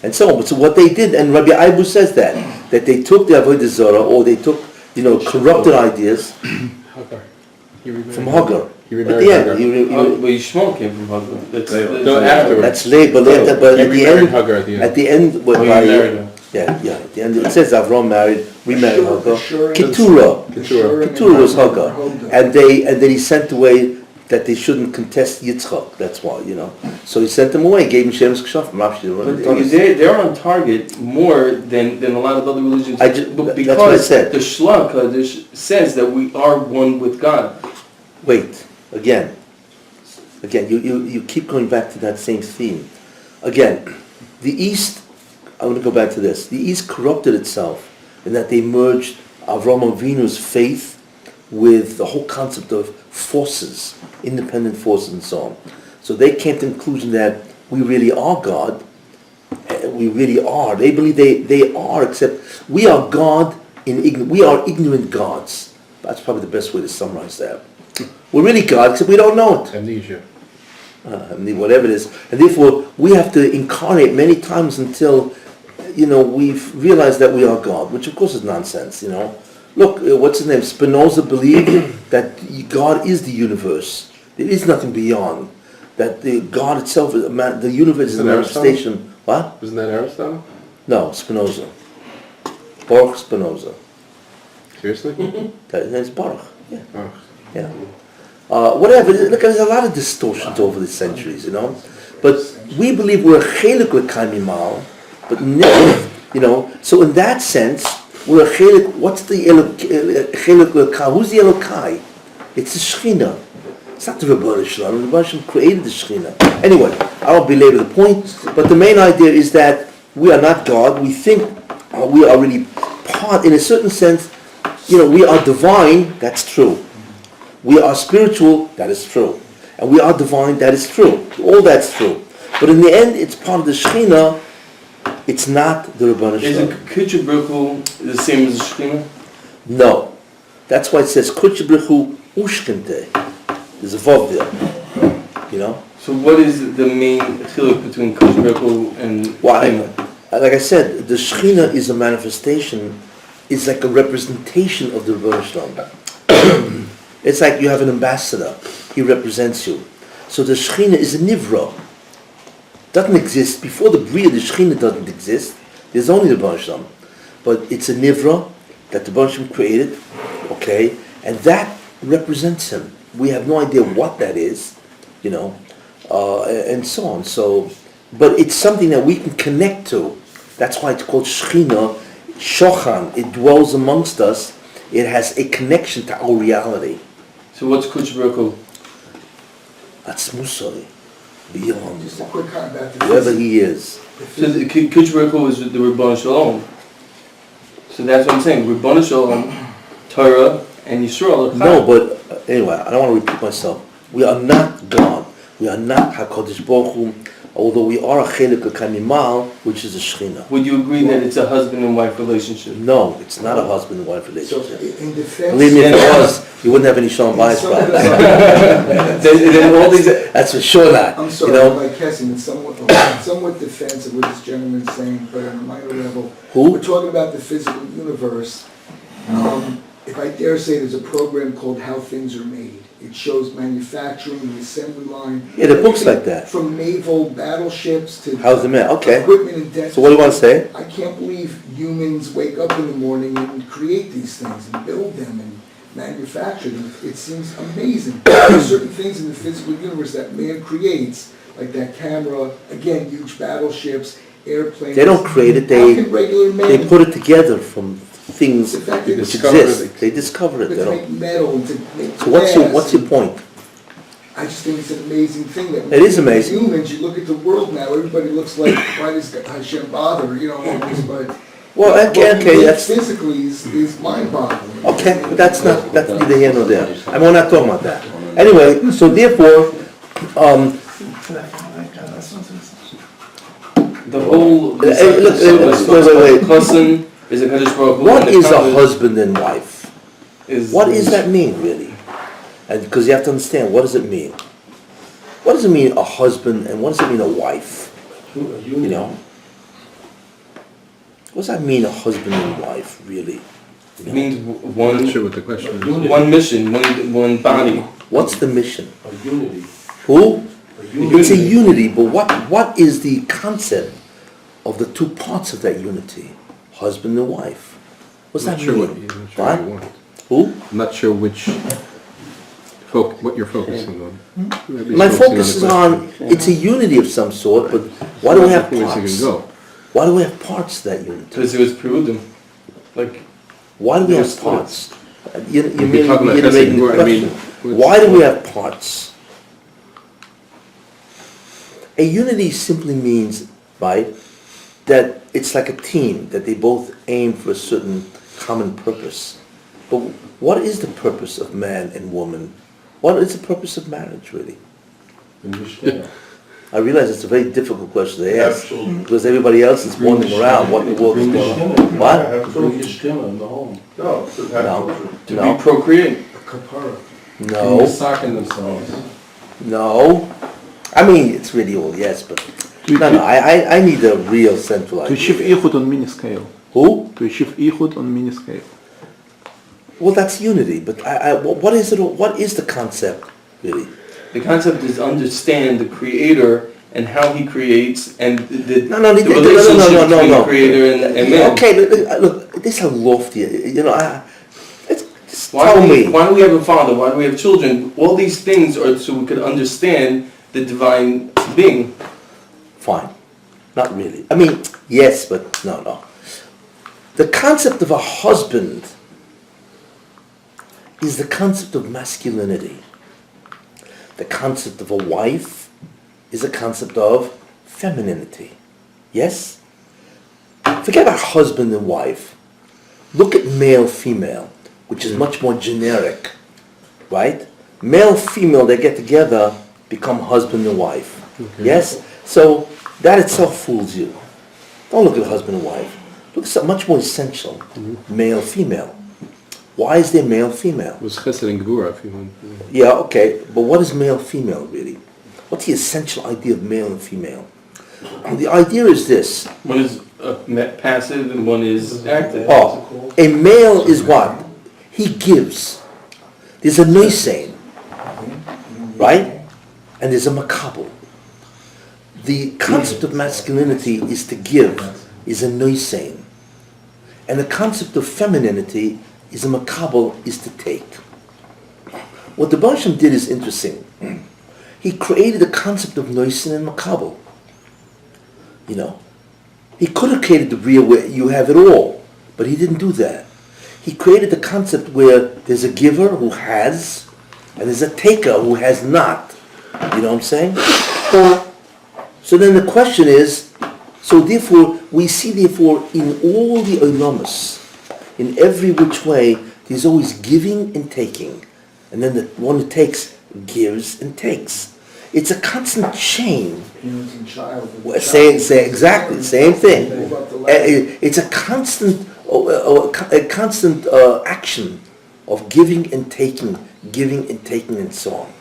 And so on. So what they did, and Rabbi Aibu says that they took the Avodah Zarah, or they took, corrupted ideas from Hagar. He remarried Hagar. But Yishmael came from Hagar. No, afterwards. That's late, but at the end, Hagar at the end. at the end, Oh, he married her. at the end it says Avram remarried Hagar. Ashur- Keturah was Hagar, and then he sent away that they shouldn't contest Yitzchak. That's why, So he sent them away, gave him Shemus Kshaf. They're on target more than a lot of other religions. That's because what I said. the Shlach Kadosh says that we are one with God. Wait, again, you keep going back to that same theme. Again, the East, I want to go back to this. The East corrupted itself in that they merged Avraham Avinu's faith with the whole concept of forces, independent forces and so on. So they came to the conclusion that we really are God. We really are. They believe they are, except we are God we are ignorant gods. That's probably the best way to summarize that. We're really God, except we don't know it. Amnesia. Whatever it is. And therefore, we have to incarnate many times until, we've realized that we are God, which of course is nonsense, Look, what's his name? Spinoza believed that God is the universe. There is nothing beyond. That God itself, the universe is a manifestation. What? Isn't that Aristotle? No, Spinoza. Baruch Spinoza. Seriously? That's Baruch. Yeah. Oh. Yeah. Whatever. Look, there's a lot of distortions over the centuries, But we believe we're a chelik l'kaimimal, but never, So in that sense, we're a chelik. What's the chelik l'kai? Who's the Elokai? It's the Shechina. It's not the Rebbeinu Shalom. The Rebbeinu Shalom created the Shechina. Anyway, I won't belabor the point. But the main idea is that we are not God. We think we are really part, in a certain sense. We are divine. That's true. We are spiritual, that is true. And we are divine, that is true. All that's true. But in the end, it's part of the Shekhinah, it's not the Rebbeinu Shalom. Is Kutcher Baruch Hu the same as the Shekhinah? No. That's why it says, Kutcher Baruch Hu Ushkente. There's a vav there. So what is the main chiluk between Kutcher Baruch Hu and Shekhinah? Like I said, the Shekhinah is a manifestation, it's like a representation of the Rebbeinu Shalom. It's like you have an ambassador. He represents you. So the Shekhinah is a nivra. Doesn't exist. Before the Bria, the Shekhinah doesn't exist. There's only the Rebbeinu Shalom. But it's a nivra that the Rebbeinu Shalom created, okay? And that represents him. We have no idea what that is, and so on. So, but it's something that we can connect to. That's why it's called Shekhinah, Shochan. It dwells amongst us. It has a connection to our reality. So what's Kutcher Baruch Hu? That's Musari, beyond Just a quick comment about the whoever physics. he is. So the Kutcher Baruch Hu is the Rebbeinu Shalom. So that's what I'm saying. Rebbeinu Shalom, Torah, and Yisrael. No, but anyway, I don't want to repeat myself. We are not God. We are not HaKadosh Baruch Hu, although we are a chelik l'kaimimal, which is a Shekhinah. Would you agree that it's a husband and wife relationship? No, it's not a husband and wife So relationship. in defense... Believe me, if it was, you wouldn't have any Shalom Bayis problems. Then all these... That's for sure not. I'm sorry, Rabbi Kessin, it's somewhat defensive what this gentleman's saying, but on a minor level. Who? We're talking about the physical universe. If I dare say, there's a program called How Things Are Made. It shows manufacturing, the assembly line. Yeah, the books like that. From naval battleships to How's the man? Okay. equipment and debt. So what do you want to say? I can't believe humans wake up in the morning and create these things and build them and manufactured. It seems amazing. There are certain things in the physical universe that man creates, like that camera, again, huge battleships, airplanes. They don't create it, How can regular man, they put it together from things the fact which that exist. They discover it. to They don't. make metal and to make So glass what's your and- point? I just think it's an amazing thing that It is amazing. humans, you look at the world now, everybody looks like, why does Hashem bother, you know, but Well, what we okay, make that's physically is mind-boggling. okay, but that's neither here nor there. I mean, we're not talking about that. Anyway, so therefore, The whole wait. Kessin is a Kadosh Baruch Hu, what and the is a Kadosh husband and wife? is What does that mean, really? And because you have to understand, what does it mean? What does it mean a husband and what does it mean a wife? You know? What does that mean a husband and wife, really? It means I'm one not sure what the question is. one mission, one body. What's the mission? A unity. Who? A unity. It's a unity, but what is the concept of the two parts of that unity? Husband and wife. What's I'm that not sure mean? what, I'm not sure What? what you want. Who? I'm not sure what you're focusing on. Maybe My it's focus is the on, question. it's a unity of some sort, but why do we have Where's it parts? gonna go? Why do we have parts to that unity? Because it was Perudim. Like, Why do we There have was splits. parts? You If you're talking about reiterating Kessin, the I mean, question. Why do we have parts? A unity simply means, right, that it's like a team, that they both aim for a certain common purpose. But what is the purpose of man and woman? What is the purpose of marriage, really? Understand. I realize it's a very difficult question to ask, Absolutely. because everybody else is wandering around what in the world is going on. What? To bring your skin in the home. No, to have No. children. to No. be procreate. Kapara. No, Socking themselves. no. I mean, it's really all yes, but no, I need a real central To achieve idea. ichud on mini scale. Who? To achieve ichud on mini scale. Well, that's unity, but what is it? What is the concept, really? The concept is understand the creator and how he creates and the No, relationship between no. the creator and man. Okay, look, this is how lofty, you know, just Why tell do, me. why do we have a father? Why do we have children? All these things are so we could understand the divine being. Fine. Not really. I mean, yes, but no. The concept of a husband is the concept of masculinity. The concept of a wife is a concept of femininity. Yes? Forget about husband and wife. Look at male, female, which is much more generic, right? Male, female, they get together, become husband and wife. Yes? So that itself fools you. Don't look at husband and wife. Look at something much more essential. Male, female. Why is there male, female? It was Kessin and Gevura, if you want. Yeah, okay, but what is male, female, really? What's the essential idea of male and female? The idea is this. One is passive and one is active. Oh, a male is what? He gives. There's a noisein, right? And there's a makabel. The concept of masculinity is to give, is a noisein. And the concept of femininity is a makabel, is to take. What the Baruch Hashem did is interesting. He created the concept of noisein and makabel. You know, he could have created the real where you have it all, but he didn't do that. He created the concept where there's a giver who has, and there's a taker who has not. You know what I'm saying? So then the question is, so therefore, we see therefore in all the olamas, in every which way, there's always giving and taking. And then the one who takes gives and takes. It's a constant chain. Parents and child. Say exactly, same thing. Move up the ladder. It's a constant action of giving and taking, and so on.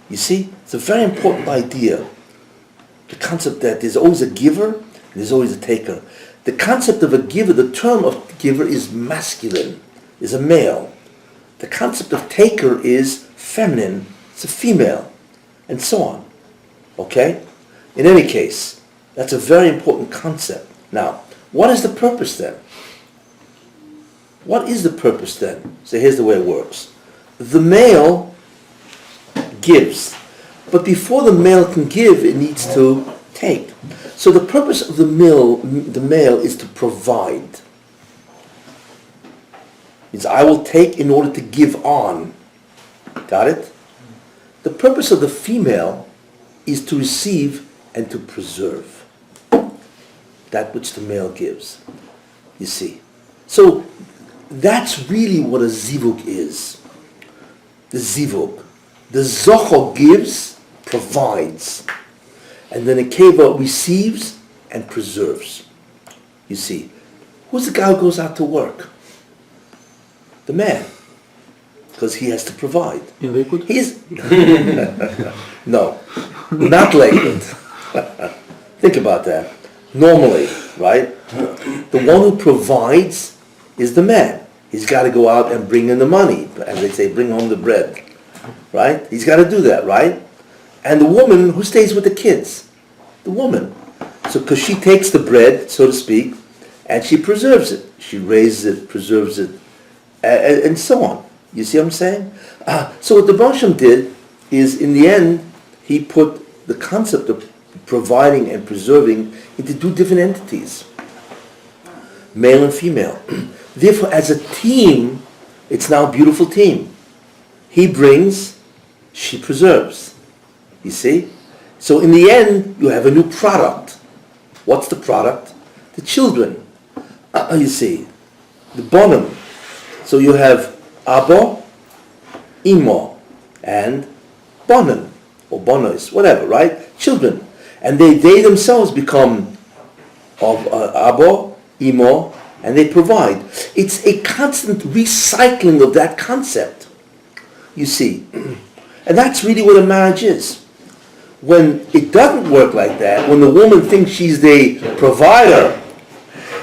You see, it's a very important idea. The concept that there's always a giver, and there's always a taker. The concept of a giver, the term of giver is masculine, is a male. The concept of taker is feminine, it's a female, and so on. Okay? In any case, that's a very important concept. Now, what is the purpose then? What is the purpose then? So here's the way it works. the male gives. But before the male can give, it needs to take. So the purpose of the male is to provide. Means I will take in order to give on. Got it? The purpose of the female is to receive and to preserve that which the male gives. You see. So that's really what a zivug is. The zivug. The zochor gives, provides. And then a keva receives and preserves. You see. Who's the guy who goes out to work? The man. Because he has to provide. In Lakewood? He's no, not Lakewood. Think about that. Normally, right? The one who provides is the man. He's got to go out and bring in the money. As they say, bring home the bread. Right? He's got to do that, right? And the woman, who stays with the kids? The woman. So, because she takes the bread, so to speak, and she preserves it. She raises it, preserves it, and so on. You see what I'm saying? So what the Bosham did is, in the end, he put the concept of providing and preserving into two different entities, male and female. Therefore, as a team, it's now a beautiful team. He brings, she preserves. You see? So in the end, you have a new product. What's the product? The children. You see, the bonum. So you have Abo, Imo, and Bonim, or Bonos, whatever, right? Children. And they themselves become of Abo, Imo, and they provide. It's a constant recycling of that concept, you see. And that's really what a marriage is. When it doesn't work like that, when the woman thinks she's the provider,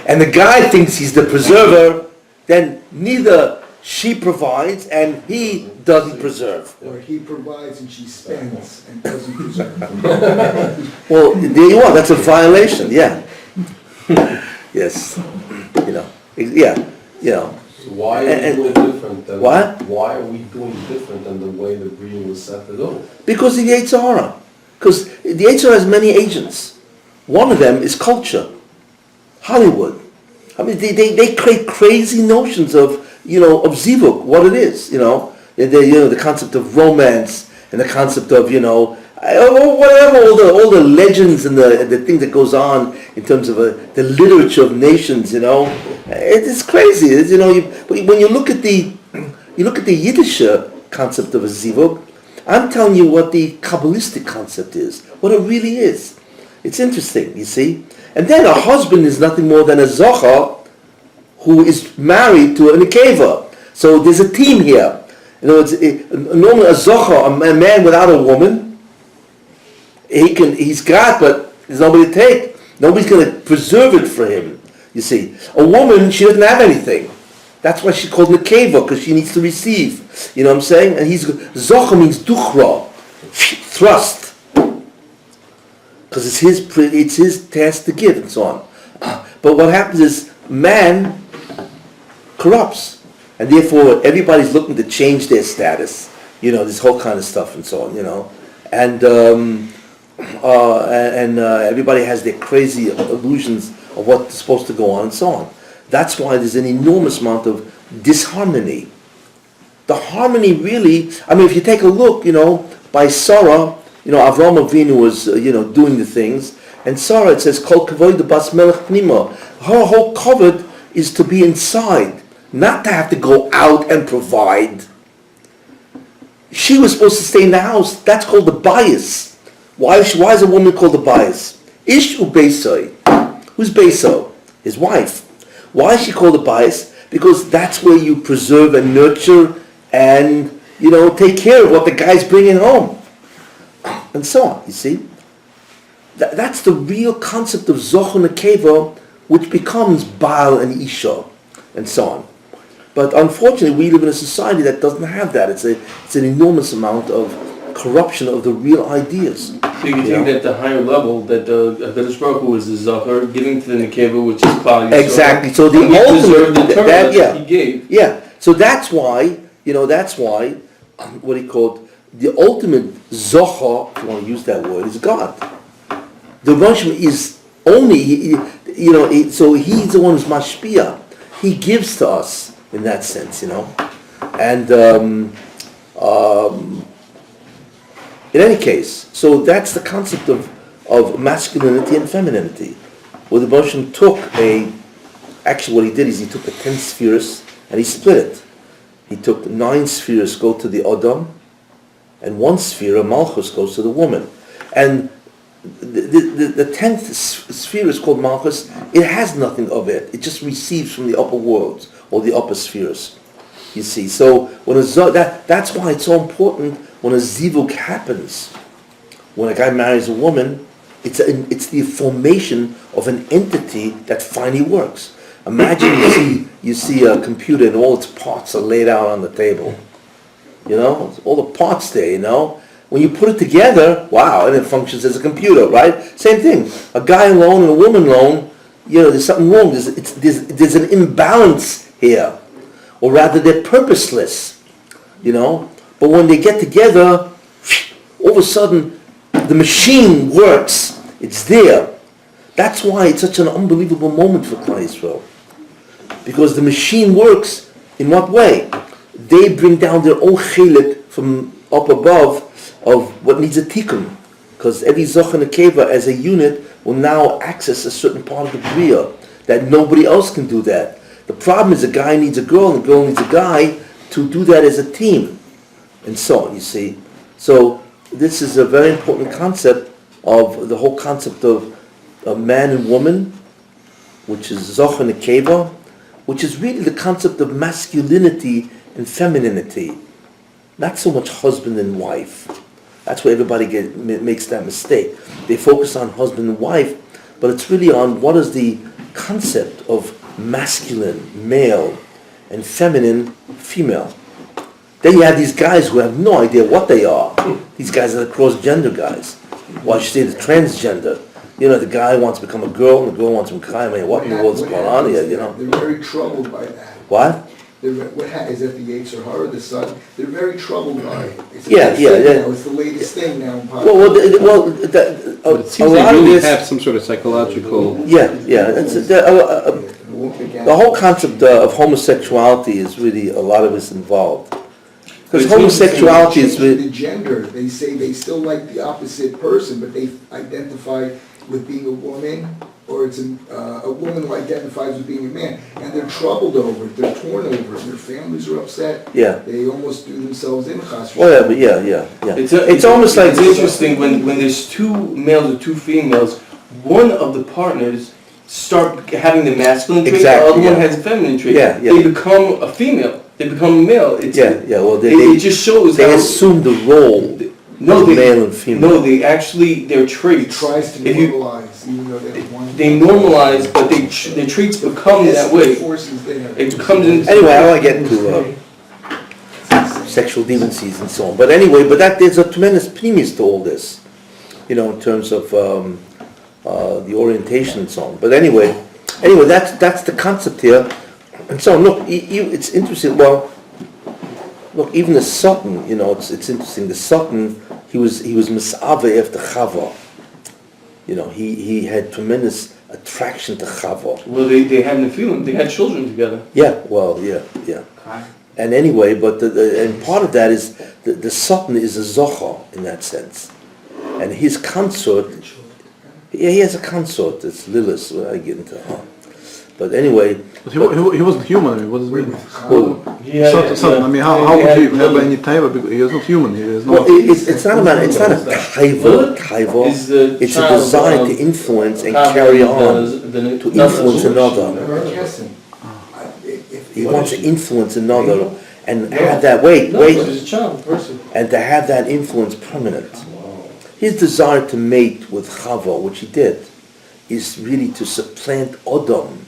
and the guy thinks he's the preserver, then neither she provides and he doesn't preserve. Or he provides and she spends and doesn't preserve. Well, there you are. That's a violation. Yeah. Yes. You know. Yeah. You know. So why are we doing different than what? Why are we doing different than the way the Bria was set to do? Because of the Yetzer Hara. Because the Yetzer Hara has many agents. One of them is culture. Hollywood. I mean, they create crazy notions of, of zivug, what it is, the concept of romance and the concept of, whatever, all the legends and the things that goes on in terms of the literature of nations, it's crazy. When you look at the Yiddish concept of a zivug, I'm telling you what the Kabbalistic concept is, what it really is. It's interesting, you see. And then a husband is nothing more than a zochar who is married to a nekeva. So there's a team here. Normally a zochar, a man without a woman, he's got, but there's nobody to take. Nobody's going to preserve it for him, you see. A woman, she doesn't have anything. That's why she's called nekeva, because she needs to receive. You know what I'm saying? And zochar means duchra, thrust. Because it's his task to give and so on. But what happens is man corrupts, and therefore everybody's looking to change their status. This whole kind of stuff and so on. And everybody has their crazy illusions of what's supposed to go on and so on. That's why there's an enormous amount of disharmony. The harmony really, if you take a look, by Sarah. Avraham Avinu was, doing the things. And Sarah, it says, Kol kavod bas melech pnima. Her whole covet is to be inside, not to have to go out and provide. She was supposed to stay in the house. That's called the bias. Why is a woman called the bias? Ish u beisoi. Who's beiso? His wife. Why is she called a bias? Because that's where you preserve and nurture and, take care of what the guy's bringing home. And so on, you see. That's the real concept of Zochar Nekeva, which becomes Baal and Isha, and so on. But unfortunately, we live in a society that doesn't have that. It's an enormous amount of corruption of the real ideas. So you think that the higher level, that the HaKadosh Baruch Hu is the Zochar, giving to the Nekeva, which is Klal Yisrael. Exactly. So the ultimate ultimate, the term that he gave. Yeah. So that's why That's why, what he called, the ultimate zocha, if you want to use that word, is God. The Rosh is only, so he's the one who's mashpia. He gives to us in that sense, And in any case, so that's the concept of masculinity and femininity. Well, the Rosh took actually what he did is he took the 10 spheres and he split it. He took 9 spheres go to the Adam, and 1 sphere, a Malchus, goes to the woman. And the 10th sphere is called Malchus. It has nothing of it. It just receives from the upper worlds or the upper spheres. You see, so when that's why it's so important when a zivug happens. When a guy marries a woman, it's the formation of an entity that finally works. Imagine you see a computer and all its parts are laid out on the table. All the parts there, When you put it together, wow, and it functions as a computer, right? Same thing. A guy alone and a woman alone, there's something wrong. There's an imbalance here. Or rather, they're purposeless, But when they get together, all of a sudden, the machine works. It's there. That's why it's such an unbelievable moment for Klal Yisrael. Because the machine works in what way? They bring down their own chelik from up above of what needs a tikkun. Because every zoch and a keva as a unit will now access a certain part of the bria that nobody else can do that. The problem is a guy needs a girl and a girl needs a guy to do that as a team. And so on, you see. So this is a very important concept of the whole concept of a man and woman, which is zoch and a keva, which is really the concept of masculinity and femininity. Not so much husband and wife. That's where everybody makes that mistake. They focus on husband and wife, but it's really on what is the concept of masculine, male, and feminine, female. Then you have these guys who have no idea what they are. These guys are the cross-gender guys. Well, I should say the transgender. The guy wants to become a girl, and the girl wants to become a guy. What in the world's going on here, They're very troubled by that. What? Is that the Yates or her, the son? They're very troubled by it. It's the latest thing now in politics. But it seems they really have some sort of psychological... The whole concept of homosexuality is really, a lot of it's involved. Because homosexuality is the gender. They say they still like the opposite person, but they identify with being a woman, or it's a woman who identifies with being a man, and they're troubled over it. They're torn over it. Their families are upset. Yeah. They almost do themselves in chas. It's almost like it's interesting when there's 2 males or 2 females, one of the partners start having the masculine trait, the other one has a feminine trait. They become a female. They become a male. It just shows they assume the role of male and female. No, they actually, their traits. It tries to normalize, even though they normalize, but their traits become that way. It becomes anyway, I don't want to get into sexual deviancies and so on. But anyway, there's a tremendous premise to all this, in terms of the orientation and so on. But anyway, that's the concept here. And so look, it's interesting. Well, look, even the Satan, it's interesting. The Satan, he was misave after Chava. He had tremendous attraction to Chava. Well, they had the feeling. They had children together. Yeah. And anyway, but and part of that is the Satan is a zocha in that sense, and his consort. Yeah, he has a consort. It's Lilith. I get into. But anyway, he wasn't human. What does it mean? Well, I mean, how would he have any taiva? Because he is not human. He is not. Well, it's not a matter. It's not a taiva. It's a desire to influence and carry on, to influence another. He wants to influence another and have that and to have that influence permanent. His desire to mate with Chava, which he did, is really to supplant Adam.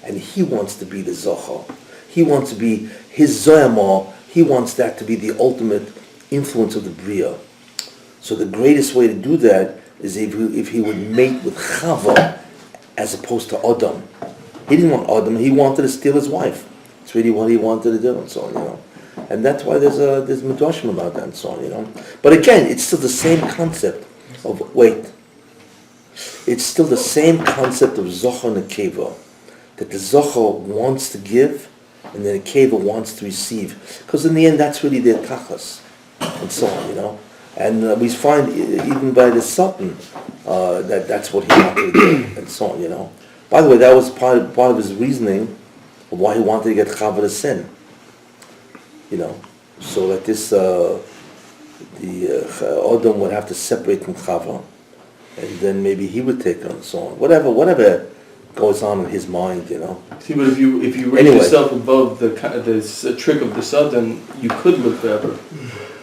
And he wants to be the Zohar. He wants to be his Zoyamah. He wants that to be the ultimate influence of the Bria. So the greatest way to do that is if he would mate with Chava as opposed to Adam. He didn't want Adam. He wanted to steal his wife. It's really what he wanted to do and so on, And that's why there's midrashim about that and so on, But again, it's still the same concept of, it's still the same concept of zochar and nekeva, that the zochar wants to give, and the nekeva wants to receive. Because in the end, that's really their tachas, and so on, And we find, even by the Sultan, that's what he wanted to do, and so on, By the way, that was part of his reasoning of why he wanted to get Chava to sin. So that this, the Odom would have to separate from Chava, and then maybe he would take her and so on. Whatever goes on in his mind, See, but if you raise yourself above the trick of the Satan, you could live forever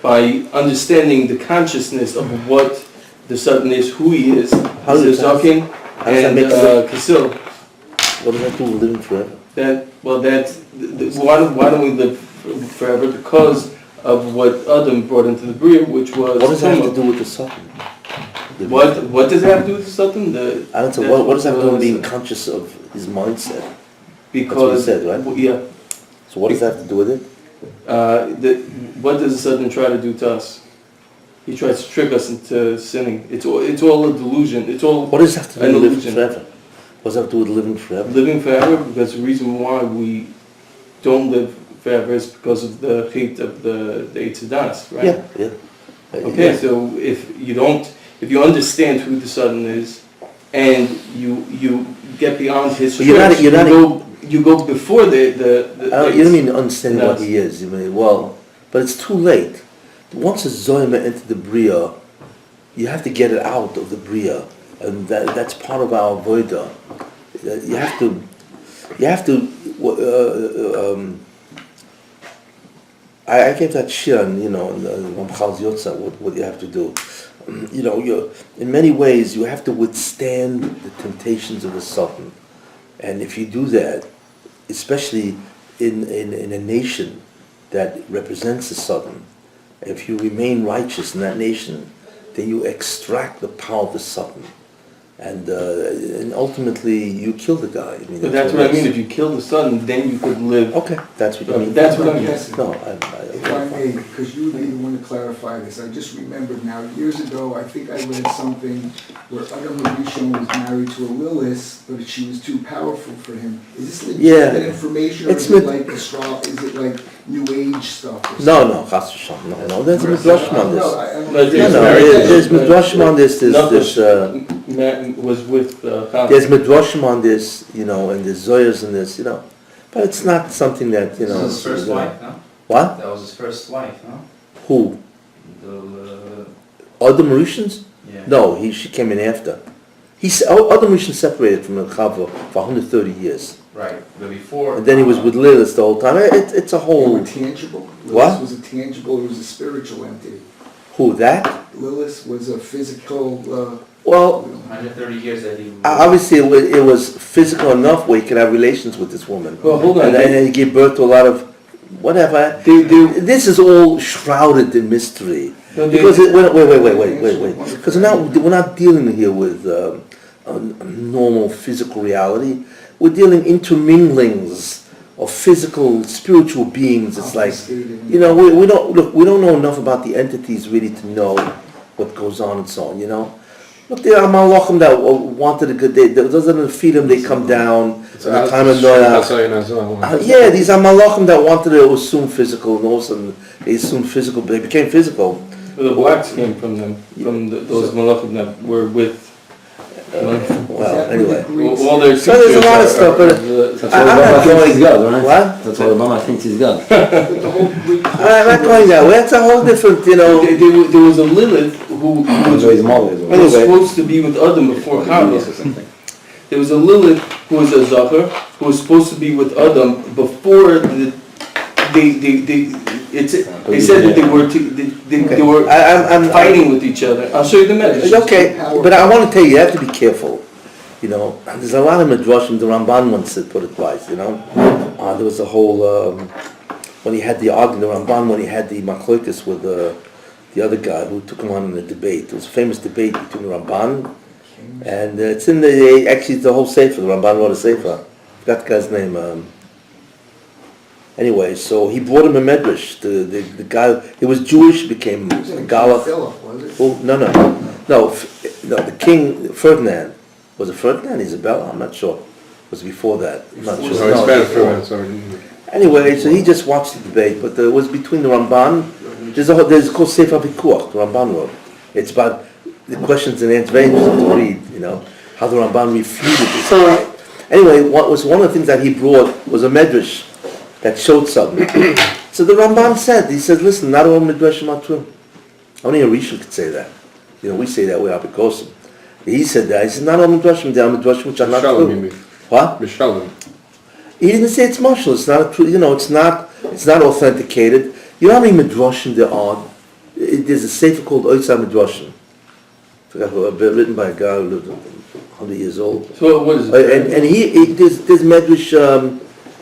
by understanding the consciousness of what the Satan is, who he is. How does that and Kessin. What does that do with living forever? Why don't we live forever? Because of what Adam brought into the Bria, which was. What does that have to do with the Sultan? What does it have to do with the Sultan? I don't know. What does that have to do with being conscious of his mindset? Because that's what he said, right? Yeah. So what does that have to do with it? What does the Satan try to do to us? He tries to trick us into sinning. It's all a delusion. It's all. What does that have to do with living illusion. forever? What does that have to do with living forever? Living forever, because the reason why we don't live forever is because of the hate of the Eitz Hadas, right? Yeah. Okay, so if you understand who the Satan is, and you get beyond his tricks, you go before the you don't mean understanding what he is. You mean, but it's too late. Once a Zoyma entered the Bria, you have to get it out of the Bria, and that's part of our avodah. You have to. I gave that shir, in Ramchal's Yotza, what you have to do. In many ways, you have to withstand the temptations of the Sultan. And if you do that, especially in a nation that represents the Sultan, if you remain righteous in that nation, then you extract the power of the Sultan. And ultimately, you kill the guy. But that's what I mean. If you kill the Satan, then you could live. Okay, that's what you mean. That's what I mean. No, If I may, because you may want to clarify this, I just remembered now, years ago, I think I read something where Adam Rishon was married to a Lilith, but she was too powerful for him. Is this legitimate information, or is it like New Age stuff? No, Chas v'shalom, no. There's midrashim on this. There's midrashim on this. Was with there's midrashim on this, and there's zoyas in this, but it's not something that This was his first wife, no? What? That was his first wife, no? Who? The, Adam Rishon's? yeah. No, she came in after. Adam Rishon separated from the Chava for 130 years. Right, but before... And then he was with Lilith the whole time. It's a They whole... were tangible. What? Lilith was a tangible, it was a spiritual entity. Who, that? Lilith was a physical... Well, 130 years that he... obviously it was physical enough where he could have relations with this woman. Well, hold on. And then he gave birth to a lot of whatever. This is all shrouded in mystery. Because wait. Because we're not dealing here with a normal physical reality. We're dealing interminglings of physical, spiritual beings. It's like, we don't know enough about the entities really to know what goes on and so on. Look, there are malachim that wanted a good day. Those that feed them, they come down. At the time of Noah. Yeah, these are malachim that wanted to assume physical, and all of a sudden they assumed physical, but they became physical. The blacks came from them, those malachim that were with. Well, anyway. All their So there's a lot of stuff, but I'm not going. What? That's why Obama thinks he's God. I'm not going that way. That's a whole different, There was a Lilith who was supposed to be with Adam before Chava. There was a Lilith who was a Zachar who was supposed to be with Adam before they said that they were fighting with each other. I'll show you the message. Okay, but I want to tell you, you have to be careful. There's a lot of midrashim. The Ramban once put it twice. There was a whole when he had the argument. The Ramban, when he had the machlokas with the other guy who took him on in a debate. It was a famous debate between the Ramban, and it's in it's the whole sefer. The Ramban wrote a sefer. I forgot the guy's name. Anyway, so he brought him a medrash. The guy, he was Jewish, became It wasn't Galach. Philip, was it? Oh, no, the king, Ferdinand. Was it Ferdinand, Isabella? I'm not sure. Was it before that? I'm not sure. So No, it's it better was for before. us already. Anyway, so he just watched the debate, but it was between the Ramban. There's called Sefer Vikuach, the Ramban wrote. It's about the questions and answers, very interesting to read, how the Ramban refuted it. Anyway, one of the things that he brought was a medrash that showed something. So the Ramban said, he says, listen, not all medrashim are true. Only a Rishon could say that. We say that way, Apikosim. He said that. He said, not all medrashim, there are medrashim which are not Mishalom, you true. mean? What? Mishalom. He didn't say it's mashal. It's not a true. It's not authenticated. You know how many midrashim there are? There's a sefer called Oitzah Midrashim. I forgot who, written by a guy who lived 100 years old. So what is it? And there's medrash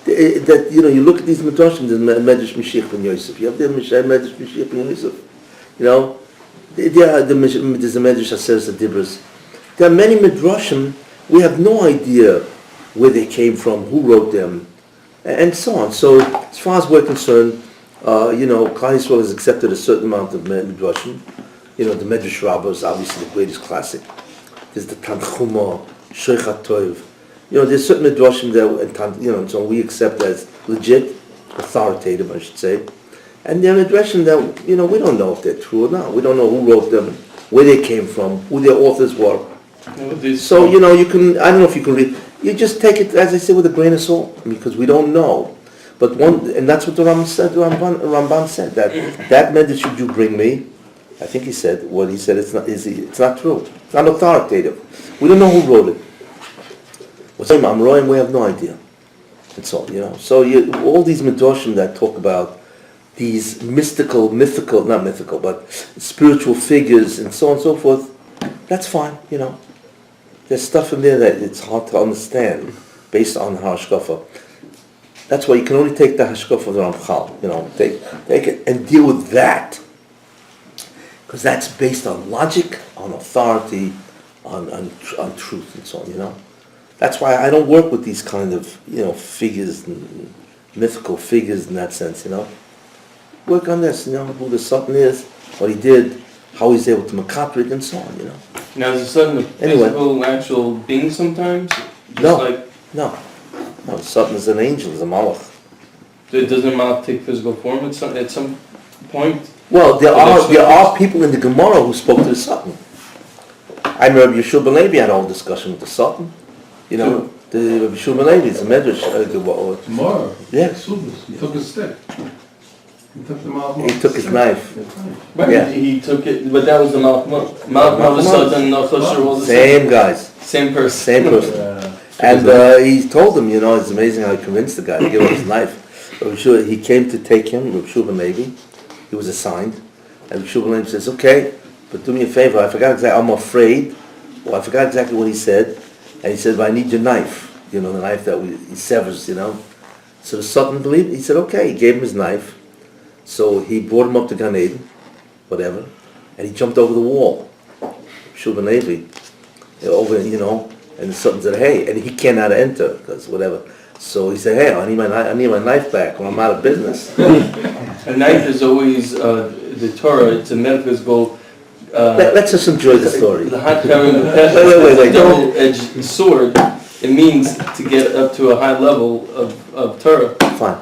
that you look at these midrashim. There's medrash Mashiach ben Yosef. You have there medrash Mashiach ben Yosef. There's a medrash Aseret Dibros. There are many midrashim. We have no idea where they came from, who wrote them, and so on. So, as far as we're concerned, Klal Yisrael has accepted a certain amount of midrashim. The Medrash Rabbah is obviously the greatest classic. There's the Tanchuma, Sheikhat Tov. There's certain midrashim that, so we accept as legit, authoritative, I should say. And there are midrashim that, we don't know if they're true or not. We don't know who wrote them, where they came from, who their authors were. So, you can, I don't know if you can read, you just take it, as I say, with a grain of salt, because we don't know. But and that's what the Ramban said, that medrash you bring me, I think he said, it's not true. It's not authoritative. We don't know who wrote it. What's name? Amroim, we have no idea. That's all, So all these midrashim that talk about these mythical, but spiritual figures and so on and so forth, that's fine, There's stuff in there that it's hard to understand based on hashkafa. That's why you can only take the hashkafa of the Ramchal, take it and deal with that. Because that's based on logic, on authority, on truth and so on, That's why I don't work with these kind of, figures, and mythical figures in that sense, Work on this, who the Sultan is, what he did, how he's able to makaprit and so on, Now is the Satan a physical, actual being sometimes? No. No, Satan is an angel, is a malach. Doesn't Malach take physical form at some point? Well, there are people in the Gemara who spoke to the Satan. I remember Yeshua ben Levi had a whole discussion with the Satan. The Rabbi Yeshua ben Levi is a medrash. Tomorrow. Yeah. He took his stick. He took the mouth. He took his knife. Right, Yeah. he took it, but that was the Malach Malach Satan, Nachosher was the Same guys, same person. same person. And he told him, it's amazing how he convinced the guy to give him his knife. Rabbi Yeshua, he came to take him, Rabbi Yeshua ben Levi. He was assigned. And Rabbi Yeshua ben Levi says, okay, but do me a favor, I forgot exactly, I'm afraid. Well, I forgot exactly what he said. And he said, but I need your knife. The knife that he severs, So the Sultan believed, he said, okay, he gave him his knife. So he brought him up to Gan Eden, whatever, and he jumped over the wall. Yeshua ben Levi, and the Sultan said, hey, and he cannot enter, because whatever. So he said, hey, I need my knife back, or I'm out of business. A knife is always the Torah. It's a metaphysical. Let's just enjoy the story. The hot carrying the Wait, don't- double-edged sword. It means to get up to a high level of Torah. Fine.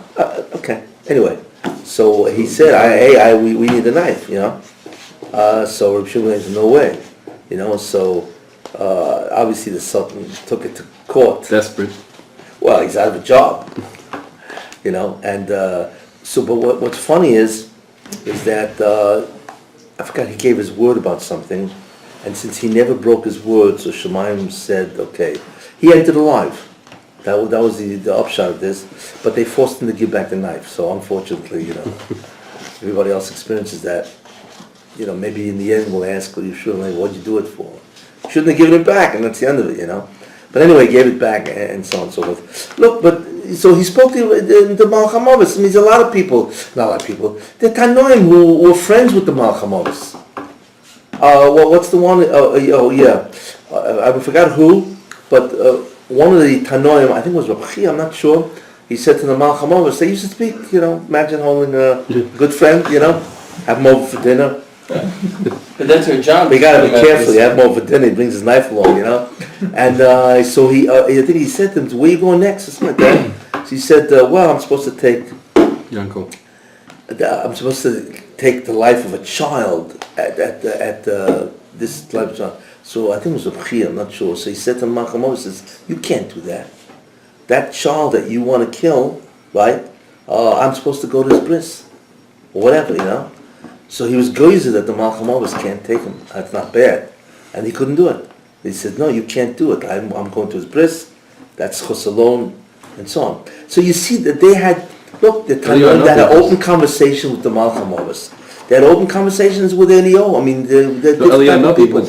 Okay. Anyway, so he said, we need a knife, So Rabbi Shimon said, no way, So obviously the Sultan took it to court. Desperate. Well, he's out of a job, And but what's funny is that I forgot he gave his word about something, and since he never broke his word, so Shemaim said, okay, he entered alive. That was the upshot of this, but they forced him to give back the knife. So unfortunately, everybody else experiences that. Maybe in the end we'll ask, what'd you do it for? Shouldn't have given it back, and that's the end of it, But anyway, he gave it back, and so on and so forth. Look, so he spoke to the Malach HaMavis. I mean, there's not a lot of people, the Tanoim who were friends with the Malach HaMavis. What's the one? I forgot who, but one of the Tanoim, I think it was Rabbi, I'm not sure. he said to the Malcham Ovos, they used to speak, imagine holding a good friend, have him over for dinner. But that's her job. But you gotta be to come careful, you at have him over for dinner, he brings his knife along, And so I think he said to him, where you going next, or something like that. So he said, well, I'm supposed to take Your uncle. the life of a child at this life of child. So I think it was a B'chi, I'm not sure. So he said to Malcham Ovos, says, you can't do that. That child that you want to kill, right? I'm supposed to go to his bris, or whatever, So he was gozer that the Malcham Ovos can't take him. That's not bad, and he couldn't do it. He said, no, you can't do it. I'm going to his bris. That's chus alone, and so on. So you see that they had an open conversation with the Malcham Ovos. They had open conversations with Elio. I mean, they're different people.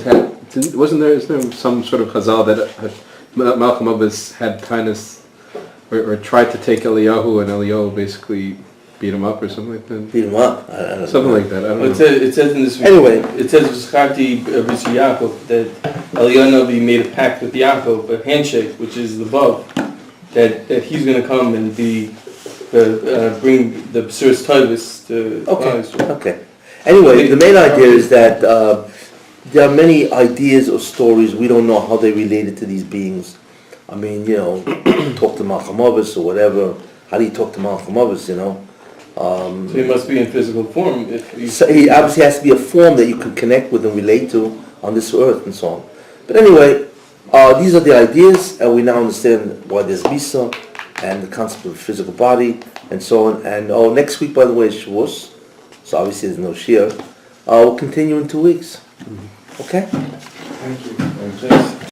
Wasn't there? Is there some sort of chazal that Malcham Ovos had kindness or tried to take Eliyahu, and Eliyahu basically beat him up or something like that? Beat him up. I don't know. Something like that. I don't know. It says in this. Anyway. It says V'scharti B'Risi Yaakov that Eliyahu made a pact with Yaakov, a handshake, which is the above, that he's going to come and bring the B'suras Tovis to Israel. Okay. Anyway, the main idea is that there are many ideas or stories, we don't know how they related to these beings. I mean, talk to Malcham Ovos or whatever. How do you talk to Malcham Ovos, So he must be in physical form. So he obviously has to be a form that you can connect with and relate to on this earth and so on. But anyway, these are the ideas, and we now understand why there's Misa and the concept of the physical body and so on. And next week, by the way, is Shavuos. So obviously there's no Shir. We'll continue in 2 weeks. Okay? Thank you. Just